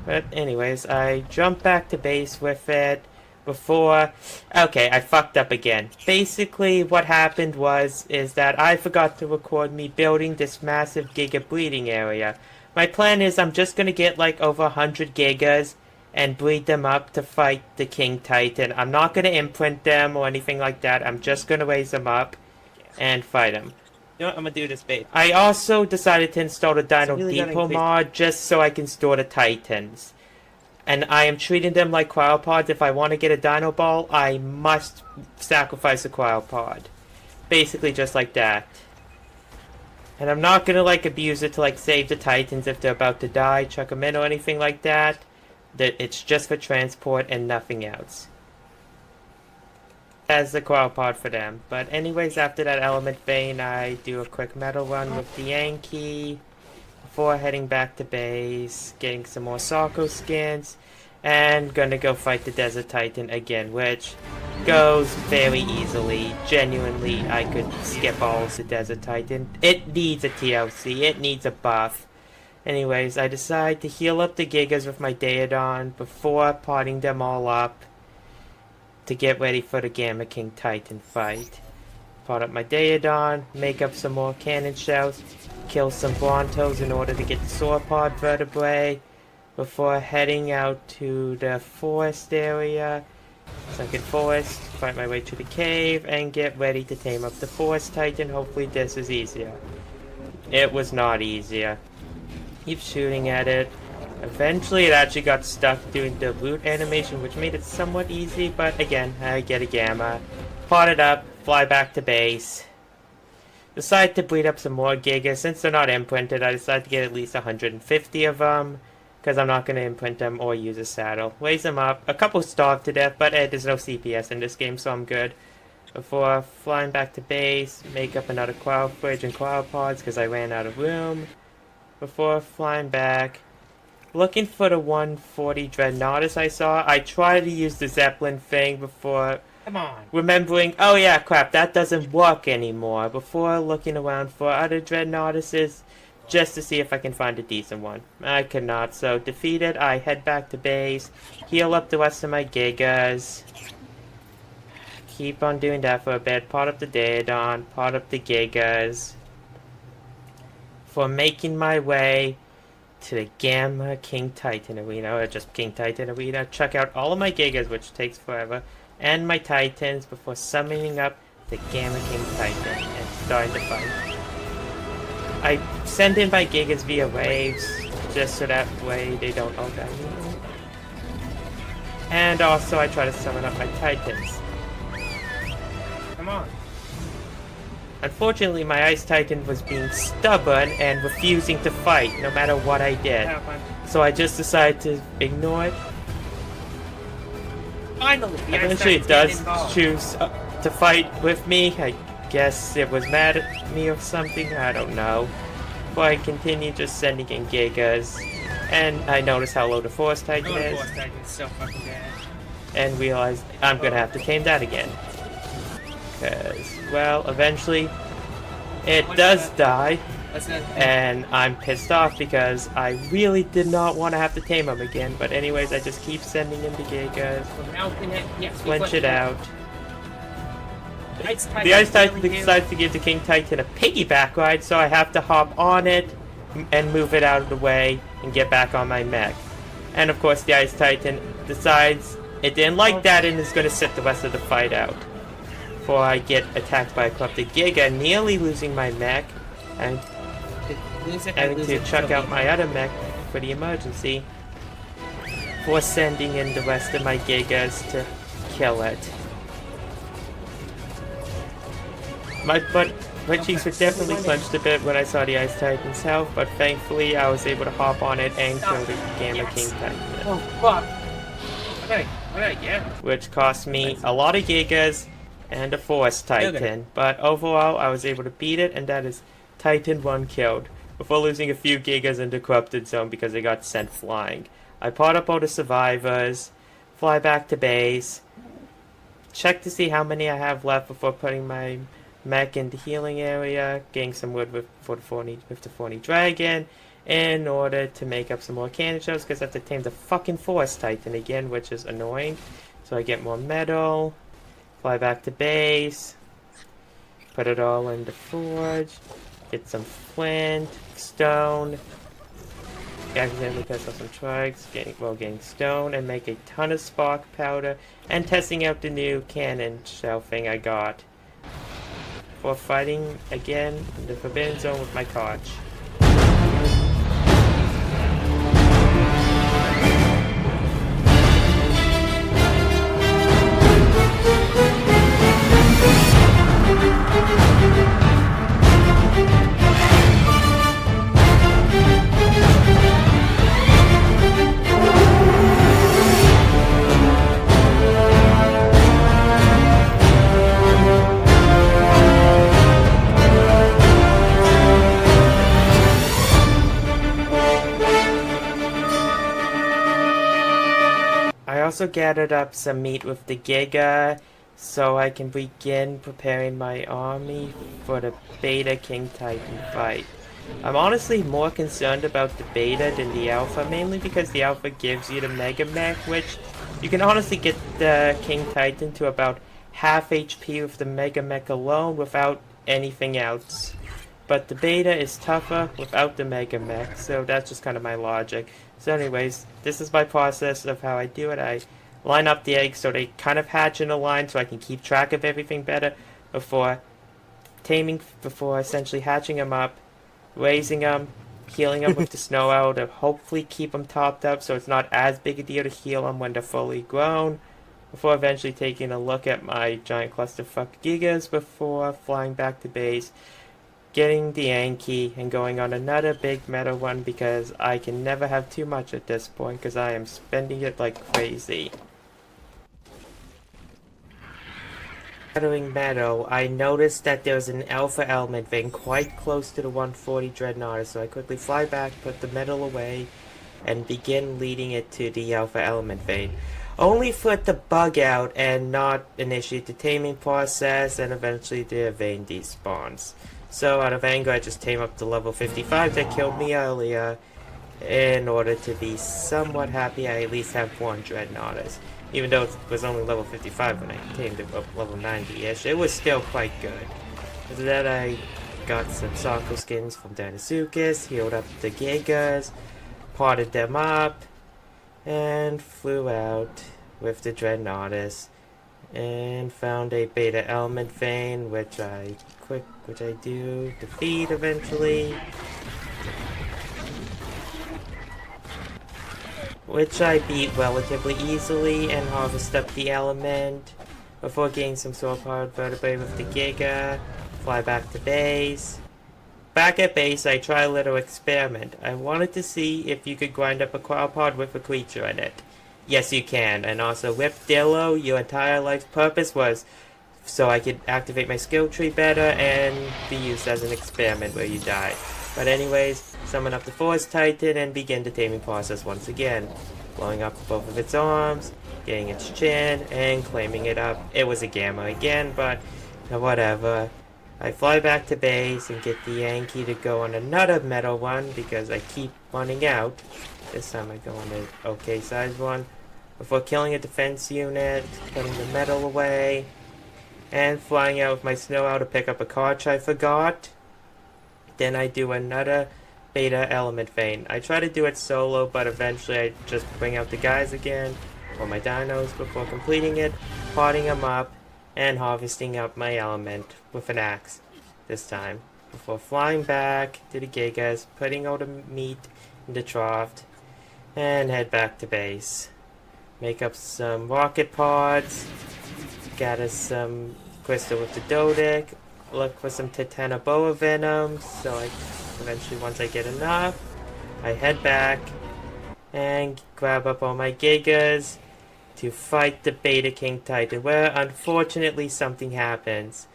But anyways, I jumped back to base with it before... Okay, I fucked up again. Basically, what happened is that I forgot to record me building this massive Giga breeding area. My plan is I'm just gonna get like over 100 Gigas and breed them up to fight the King Titan. I'm not gonna imprint them or anything like that. I'm just gonna raise them up and fight them. You know what? I'm gonna do this, babe. I also decided to install the Dino really gotta Depot increase- mod just so I can store the Titans. And I am treating them like cryopods. If I want to get a Dino Ball, I must sacrifice a cryopod. Basically just like that. And I'm not gonna like abuse it to like save the Titans if they're about to die, chuck them in or anything like that. It's just for transport and nothing else. As the cryopod for them. But anyways, after that element vein, I do a quick metal run with the Yankee before heading back to base, getting some more Sarco skins, and gonna go fight the Desert Titan again, which goes very easily. Genuinely, I could skip all of the Desert Titan. It needs a TLC, it needs a buff. Anyways, I decide to heal up the Gigas with my Daedon before potting them all up to get ready for the Gamma King Titan fight. Pot up my Daedon, make up some more cannon shells, kill some Brontos in order to get the sauropod vertebrae before heading out to the forest area, sunken forest, fight my way to the cave, and get ready to tame up the forest titan. Hopefully this is easier. It was not easier. Keep shooting at it. Eventually it actually got stuck doing the root animation, which made it somewhat easy, but again, I get a gamma. Pot it up, fly back to base. Decide to breed up some more Gigas. Since they're not imprinted, I decided to get at least 150 of them, because I'm not going to imprint them or use a saddle. Raise them up. A couple starved to death, but there's no CPS in this game, so I'm good. Before flying back to base, make up another cryo fridge and cryopods, because I ran out of room. Before flying back, looking for the 140 Dreadnoughtus I saw. I tried to use the Zeppelin thing before... Come on. Remembering, oh yeah, crap, that doesn't work anymore. Before looking around for other Dreadnoughtuses, just to see if I can find a decent one. I could not, so defeated, I head back to base, heal up the rest of my Gigas. Keep on doing that for a bit, pot up the Daedon, pot up the Gigas. For making my way to the Gamma King Titan Arena, or just King Titan Arena. Check out all of my Gigas, which takes forever, and my Titans before summoning up the Gamma King Titan and starting to fight. I send in my Gigas via waves, just so that way they don't all die. And also I try to summon up my Titans. Come on. Unfortunately, my Ice Titan was being stubborn and refusing to fight, no matter what I did. So I just decided to ignore it. Finally, Eventually it does choose to fight with me. I guess it was mad at me or something, I don't know. But I continue just sending in Gigas. And I notice how low the Forest Titan is. Forest Titan's so fucking bad. And realize I'm gonna have to tame that again. Because, well, eventually it does die. And I'm pissed off because I really did not want to have to tame him again. But anyways, I just keep sending him the Gigas. Flinch it out. The Ice Titan decides to give the King Titan a piggyback ride, so I have to hop on it and move it out of the way and get back on my mech. And of course the Ice Titan decides it didn't like that and is going to sit the rest of the fight out. Before I get attacked by a corrupted Giga, nearly losing my mech, and having to chuck out my other mech for the emergency, for sending in the rest of my gigas to kill it. My cheeks were definitely clenched a bit when I saw the Ice Titan's health, but thankfully I was able to hop on it and kill the Gamma King Titan. Oh fuck! What did I get? Which cost me a lot of gigas and a Force Titan, but overall I was able to beat it, and that is Titan 1 killed, before losing a few gigas in the Corrupted Zone because they got sent flying. I pot up all the survivors, fly back to base, check to see how many I have left before putting my mech in the healing area, getting some wood with the 40 dragon, in order to make up some more cannon shells, because I have to tame the fucking Force Titan again, which is annoying. So I get more metal, fly back to base, put it all in the forge, get some flint, stone, accidentally cut off some trikes, getting stone, and make a ton of spark powder, and testing out the new cannon shell thing I got for fighting again in the Forbidden Zone with my Koch. I also gathered up some meat with the Giga so I can begin preparing my army for the Beta King Titan fight. I'm honestly more concerned about the Beta than the Alpha, mainly because the Alpha gives you the Mega Mech, which you can honestly get the King Titan to about half HP with the Mega Mech alone without anything else. But the Beta is tougher without the Mega Mech, so that's just kind of my logic. So anyways, this is my process of how I do it. I line up the eggs so they kind of hatch in a line so I can keep track of everything better before essentially hatching them up, raising them, healing them with the snow owl to hopefully keep them topped up so it's not as big a deal to heal them when they're fully grown, before eventually taking a look at my giant clusterfuck gigas before flying back to base, getting the Yankee, and going on another big meta one because I can never have too much at this point because I am spending it like crazy. Shadowing Meadow, I noticed that there was an Alpha Element vein quite close to the 140 Dreadnought, so I quickly fly back, put the metal away, and begin leading it to the Alpha Element vein. Only for it to bug out and not initiate the taming process, and eventually the vein despawns. So out of anger, I just tame up the level 55 that killed me earlier. In order to be somewhat happy, I at least have one Dreadnought. Even though it was only level 55 when I tamed it up level 90-ish, it was still quite good. After that, I got some Sako skins from Dinosuchus, healed up the Gigas, potted them up, and flew out with the Dreadnought, and found a Beta Element vein, which I do defeat eventually. Which I beat relatively easily and harvest up the element before getting some sword-powered vertebrae with the Giga, fly back to base. Back at base, I try a little experiment. I wanted to see if you could grind up a quadrupod with a creature in it. Yes, you can, and also with Dillo, your entire life's purpose was so I could activate my skill tree better and be used as an experiment where you die. But anyways, summon up the Force Titan and begin the taming process once again. Blowing up both of its arms, getting its chin, and claiming it up. It was a Gamma again, but whatever. I fly back to base and get the Yankee to go on another metal one because I keep running out. This time I go on an okay size one. Before killing a defense unit, putting the metal away, and flying out with my snow owl to pick up a Koch I forgot. Then I do another Beta Element vein. I try to do it solo, but eventually I just bring out the guys again, or my dinos, before completing it, potting them up, and harvesting up my element with an axe this time. Before flying back to the Gigas, putting all the meat the trough, and head back to base. Make up some rocket pods, gather some crystal with the Dodic, look for some Titanoboa venom, so I eventually, once I get enough, I head back and grab up all my Gigas to fight the Beta King Titan, where unfortunately something happens.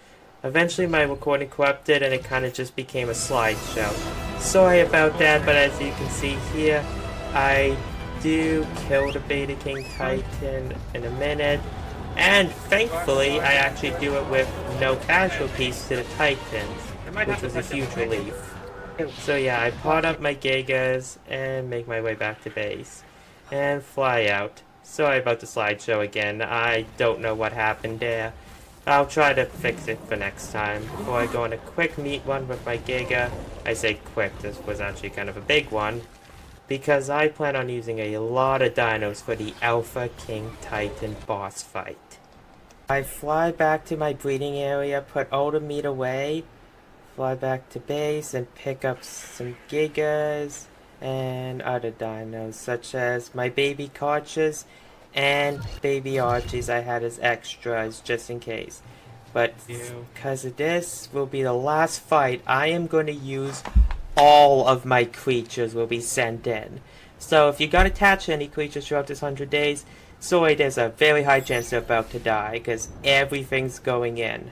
Eventually my recording corrupted and it kind of just became a slideshow. Sorry about that, but as you can see here, I do kill the Beta King Titan in a minute. And thankfully, I actually do it with no casualties to the Titans, which was a huge relief. So yeah, I pot up my Gigas and make my way back to base. And fly out. Sorry about the slideshow again, I don't know what happened there. I'll try to fix it for next time. Before I go on a quick meet one with my Giga, I say quick, this was actually kind of a big one, because I plan on using a lot of dinos for the Alpha King Titan boss fight. I fly back to my breeding area, put all the meat away, fly back to base and pick up some Gigas and other dinos, such as my baby Carches and baby Archies I had as extras just in case. But because of this will be the last fight, I am going to use all of my creatures will be sent in. So if you're going to attach any creatures throughout this 100 days, sorry, there's a very high chance they're about to die, because everything's going in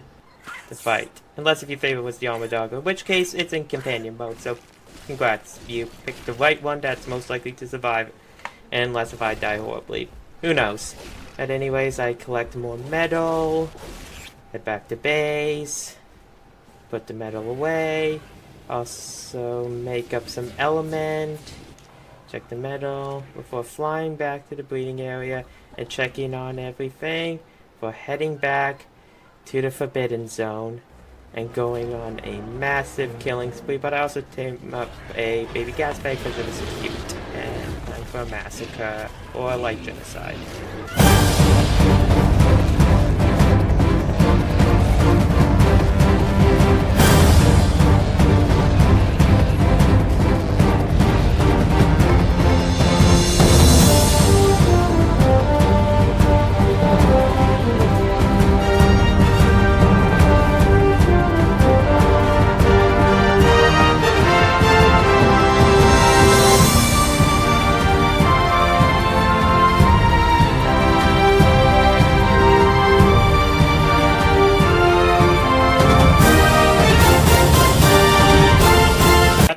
to fight. Unless if your favorite was the Armor Dog, in which case it's in companion mode, so congrats. You picked the right one that's most likely to survive, unless if I die horribly. Who knows? But anyways, I collect more metal, head back to base, put the metal away, also make up some element, check the metal before flying back to the breeding area and checking on everything before heading back to the Forbidden Zone and going on a massive killing spree. But I also team up a baby gas bag because it is so cute and time for a massacre or like genocide.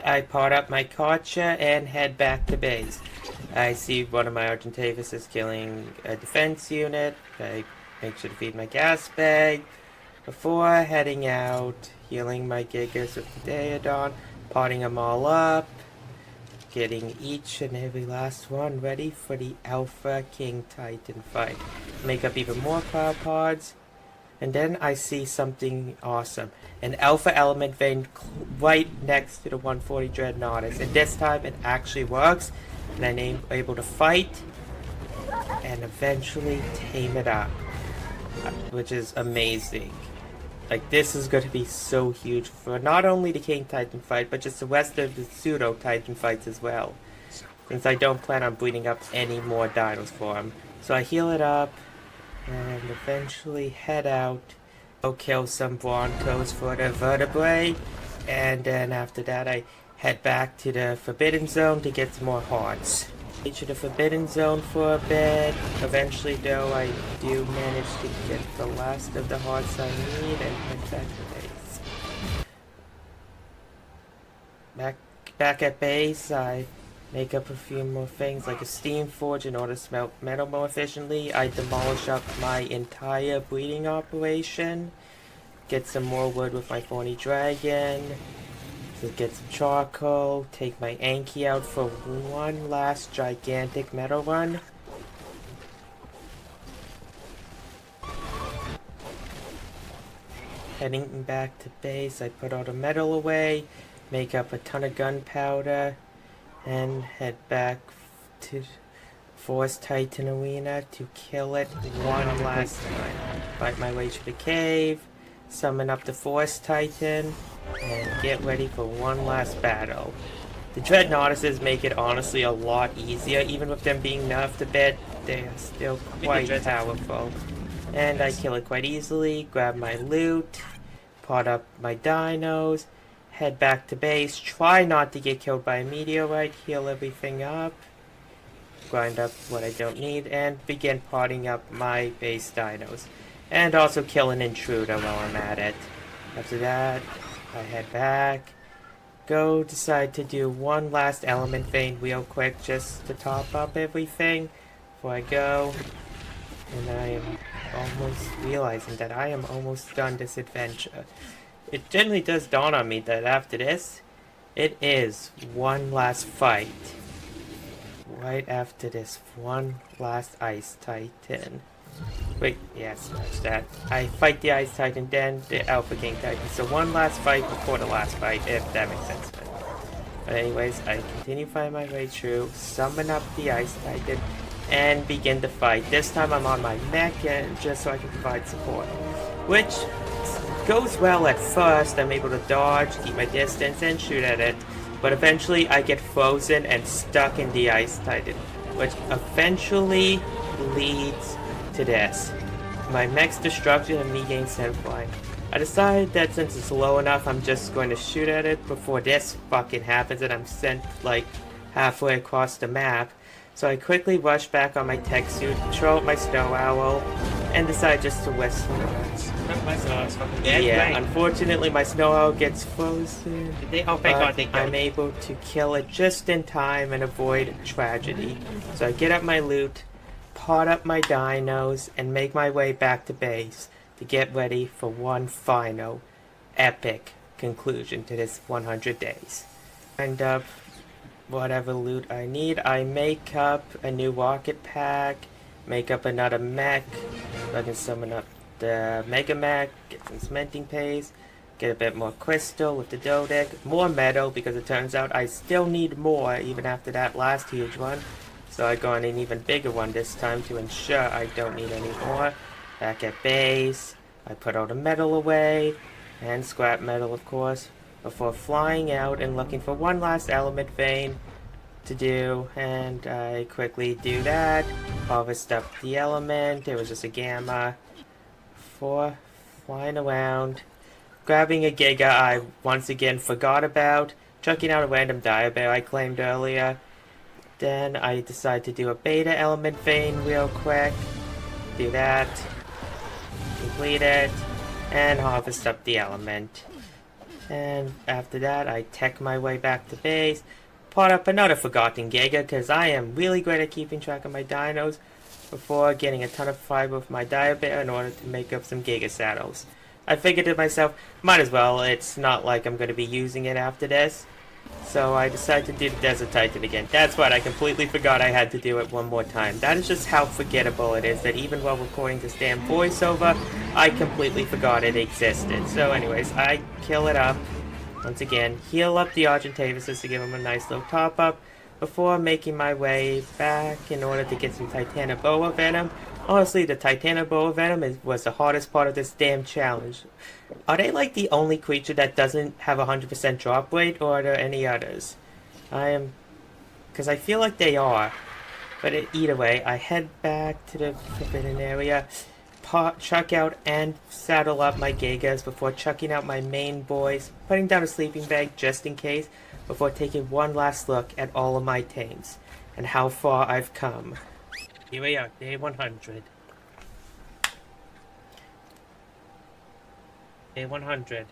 I pot up my Karcha and head back to base. I see one of my Argentavis is killing a defense unit. I make sure to feed my gas bag before heading out, healing my Gigas with the Daedon, potting them all up, getting each and every last one ready for the Alpha King Titan fight. Make up even more power pods. And then I see something awesome. An alpha element vein right next to the 140 Dreadnoughtus. And this time it actually works. And I'm able to fight and eventually tame it up. Which is amazing. Like, this is going to be so huge for not only the King Titan fight, but just the rest of the pseudo Titan fights as well. Since I don't plan on breeding up any more dinos for him. So I heal it up. And eventually head out, go kill some Broncos for the vertebrae, and then after that I head back to the Forbidden Zone to get some more hearts. To the Forbidden Zone for a bit. Eventually though I do manage to get the last of the hearts I need and head back to base. Back at base I make up a few more things like a steam forge in order to smelt metal more efficiently. I demolish up my entire breeding operation. Get some more wood with my thorny dragon. So get some charcoal. Take my Anki out for one last gigantic metal run. Heading back to base, I put all the metal away. Make up a ton of gunpowder. And head back to Forest Titan Arena to kill it one last time. Fight my way to the cave, summon up the Forest Titan, and get ready for one last battle. The Dreadnoughtuses make it honestly a lot easier, even with them being nerfed a bit, they are still quite powerful. And I kill it quite easily, grab my loot, pot up my dinos, head back to base, try not to get killed by a meteorite, heal everything up, grind up what I don't need, and begin potting up my base dinos. And also kill an intruder while I'm at it. After that, I head back, decide to do one last element vein real quick just to top up everything before I go. And I am almost realizing that I am almost done this adventure. It generally does dawn on me that after this, it is one last fight. Right after this one last Ice Titan. Wait, yeah, scratch that. I fight the Ice Titan, then the Alpha King Titan. So one last fight before the last fight, if that makes sense. But anyways, I continue fighting my way through, summon up the Ice Titan, and begin the fight. This time I'm on my mech, and just so I can provide support. Which goes well at first. I'm able to dodge, keep my distance, and shoot at it. But eventually I get frozen and stuck in the Ice Titan, which eventually leads to this. My mech's destruction and me getting sent flying. I decided that since it's low enough, I'm just going to shoot at it before this fucking happens and I'm sent like halfway across the map. So I quickly rush back on my tech suit, throw out my snow owl, and decide just to whistle. Yeah, unfortunately my snow owl gets frozen, but I'm able to kill it just in time and avoid tragedy. So I get up my loot, pot up my dinos, and make my way back to base to get ready for one final epic conclusion to this 100 days. End up whatever loot I need. I make up a new rocket pack, make up another mech, so I can summon up the Mega Mech, get some cementing paste, get a bit more crystal with the Dodec, more metal because it turns out I still need more even after that last huge one. So I go on an even bigger one this time to ensure I don't need any more. Back at base, I put all the metal away, and scrap metal of course, before flying out and looking for one last element vein to do, and I quickly do that, harvest up the element, it was just a gamma, before flying around, grabbing a Giga I once again forgot about, chucking out a random Diabear I claimed earlier. Then I decide to do a beta element vein real quick, do that, complete it, and harvest up the element. And after that I tech my way back to base, pot up another forgotten Giga because I am really great at keeping track of my dinos, before getting a ton of fiber with my Diabear in order to make up some Giga saddles. I figured to myself, might as well, it's not like I'm going to be using it after this. So I decided to do the Desert Titan again. That's right, I completely forgot I had to do it one more time. That is just how forgettable it is, that even while recording this damn voiceover, I completely forgot it existed. So anyways, I kill it up, once again, heal up the Argentavises to give them a nice little top up, before making my way back in order to get some Titanoboa Venom. Honestly, the Titanoboa Venom was the hardest part of this damn challenge. Are they like the only creature that doesn't have 100% drop rate, or are there any others? Because I feel like they are. But either way, I head back to the forbidden area, chuck out and saddle up my Gigas before chucking out my main boys, putting down a sleeping bag just in case, before taking one last look at all of my tames, and how far I've come. Here we are, day 100. Day 100.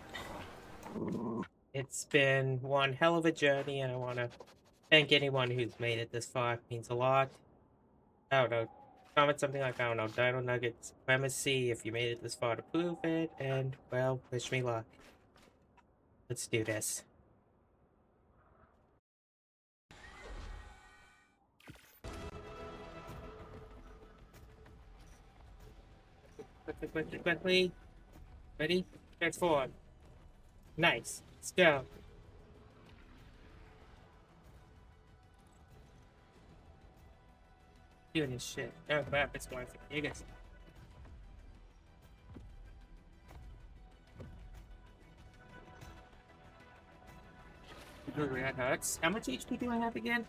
It's been one hell of a journey, and I want to thank anyone who's made it this far. It means a lot. I don't know. Comment something like, I don't know, Dino Nugget Supremacy if you made it this far to prove it, and, well, wish me luck. Let's do this. Quickly. Ready? Transform. Nice. Let's go. Doing this shit. Oh crap, it's going for Gigas. Ooh, that hurts. How much HP do I have again?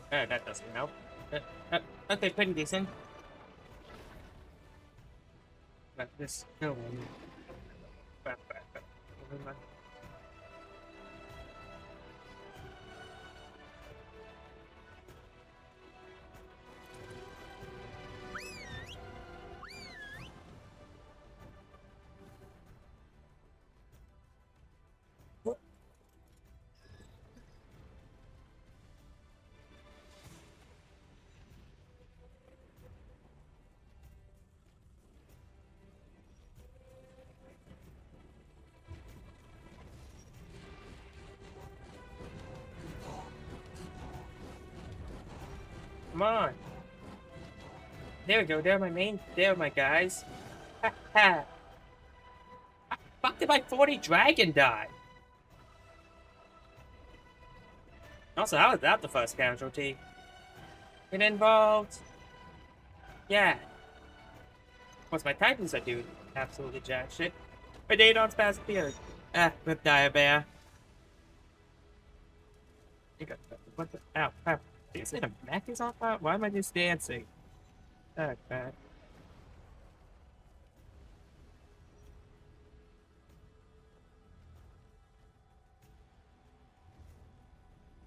That doesn't help. Okay, pretty decent. Let this go on. Back. Come on. There we go. There, my guys. Ha ha. Fuck did my 40 dragon die? Also, how was that the first casualty? Get involved. Yeah. Of course, my titans are doing absolutely jack shit. My Daedon's past beard. Rip Diabear. You got what the? Ow, ow. Is it a mech is on fire? Why am I just dancing? Oh, God.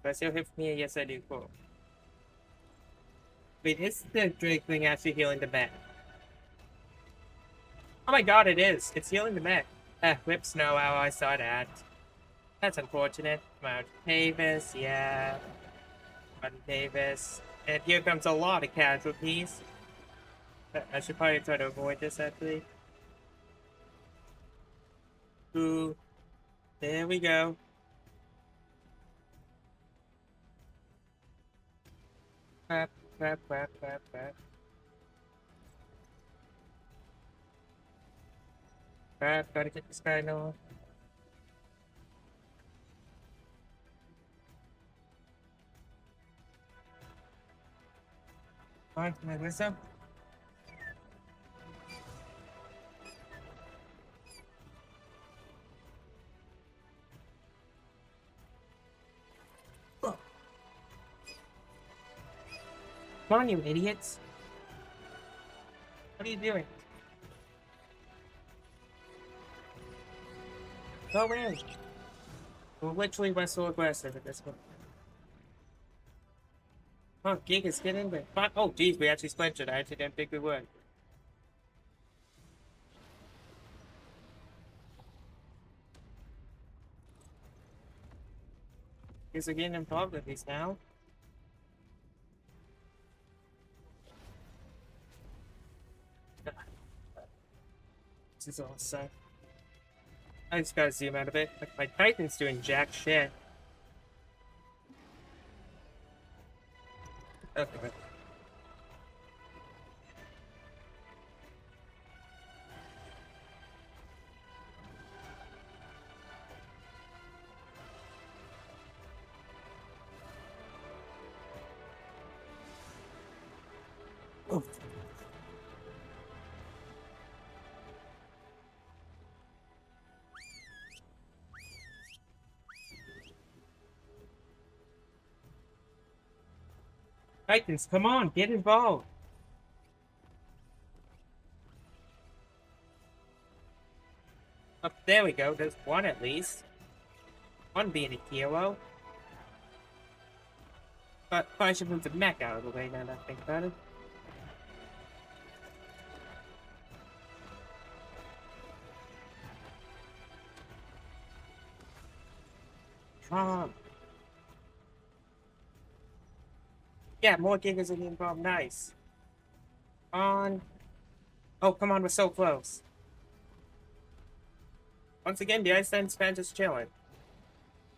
Do I still hit for me? Yes, I do. Cool. Wait, is the Drake thing actually healing the mech? Oh my god, it is. It's healing the mech. Whip Snow Owl, I saw that. That's unfortunate. Mount Davis, yeah. Mount Davis. And here comes a lot of casualties. I should probably try to avoid this, actually. Ooh. There we go. Crap. Gotta get this guy now. Alright, can I listen? Come on, you idiots. What are you doing? Go in. We're literally went so aggressive at this point. Oh, Gigas, get in there. Oh, geez, we actually splintered. I actually didn't think we would. Guess we're getting involved with these now. This is all set. I just gotta zoom out a bit. Like, my Titan's doing jack shit. Okay. Oh. Titans, come on, get involved. Oh, there we go. There's one at least. One being a hero. But probably should move the mech out of the way now that I think about it. Yeah, more gigas are involved. Nice. On. Oh, come on, we're so close. Once again, the Iceland span just chilling.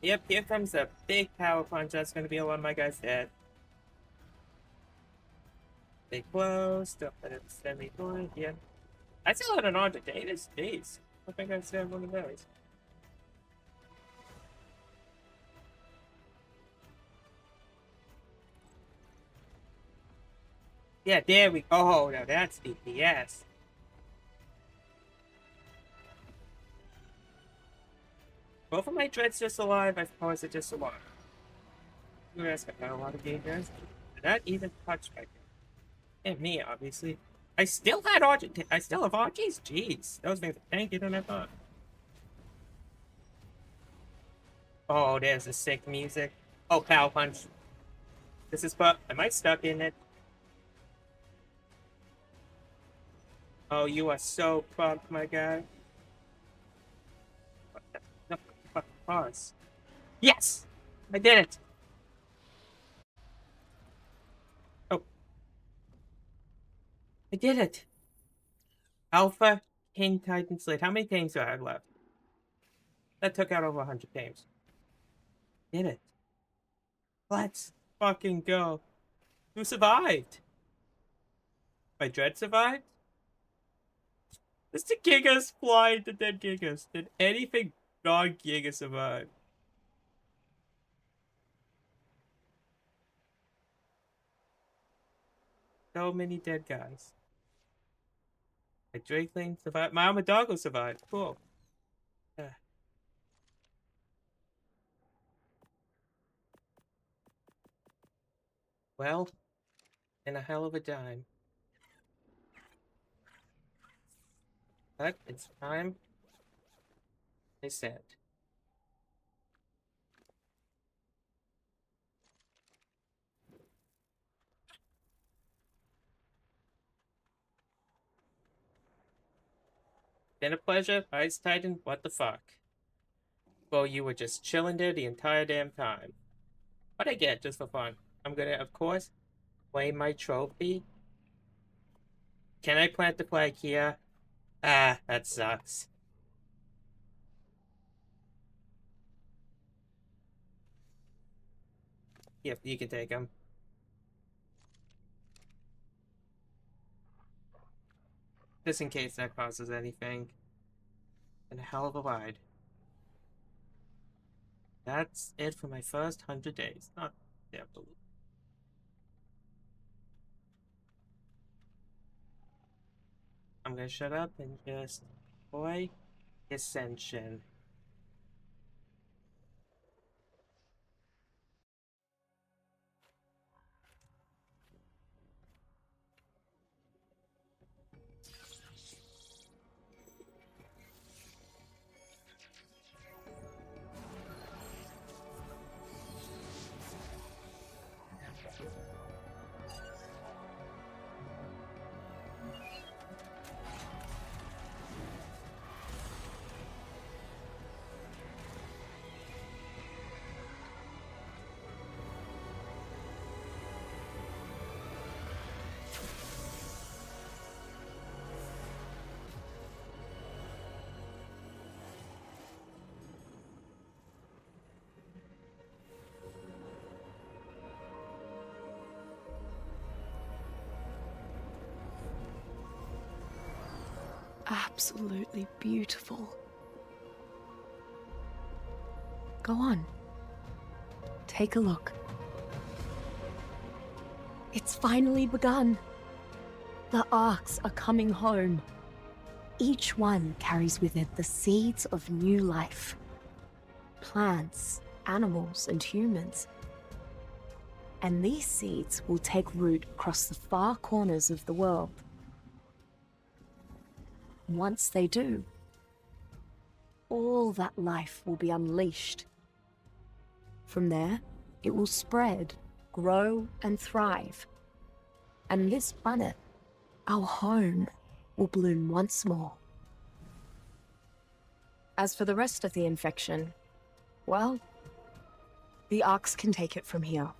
Yep, here comes a big power punch. That's gonna be a lot of my guys dead. Stay close. Don't let it send me point. Yeah. I still had an odd day this days. I think I still have one of those. Yeah, there we go. Oh, now that's DPS. Both of my dreads just alive. I suppose it's just alive. US got a lot of gigas. Did that even touch my game? And me, obviously. I still had Argent. I still have Argies. Jeez, those things are tankier than I thought. Oh, there's the sick music. Oh, Power Punch. This is but am I stuck in it? Oh, you are so pumped, my guy. What the fuck? Pause. Yes, I did it. Oh, I did it. Alpha King Titan Slate. How many games do I have left? That took out over 100 games. Did it. Let's fucking go. Who survived? My Dread survived? Mr. Gigas flying the dead Gigas. Did anything non-Giga survive? So many dead guys. My Drakeling survived. My Armadillo survived. Cool. Yeah. Well, in a hell of a dime. But it's time. They said. Been a pleasure, Ice Titan. What the fuck? Well, you were just chilling there the entire damn time. What I get just for fun? I'm gonna, of course, claim my trophy. Can I plant the flag here? Ah, that sucks. Yep, you can take them. Just in case that causes anything. And a hell of a ride. That's it for my first 100 days. Not terrible. I'm gonna shut up and just boy Ascension. Absolutely beautiful. Go on. Take a look. It's finally begun. The arcs are coming home. Each one carries with it the seeds of new life. Plants, animals, and humans. And these seeds will take root across the far corners of the world. Once they do, all that life will be unleashed. From there, it will spread, grow, and thrive. And this planet, our home, will bloom once more. As for the rest of the infection, well, the Arcs can take it from here.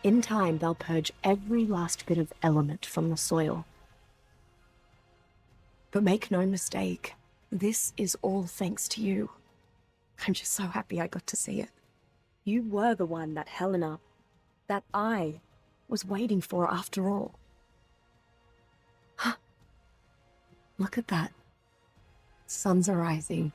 In time, they'll purge every last bit of element from the soil. But make no mistake, this is all thanks to you. I'm just so happy I got to see it. You were the one that Helena, that I, was waiting for after all. Look at that. Suns are rising.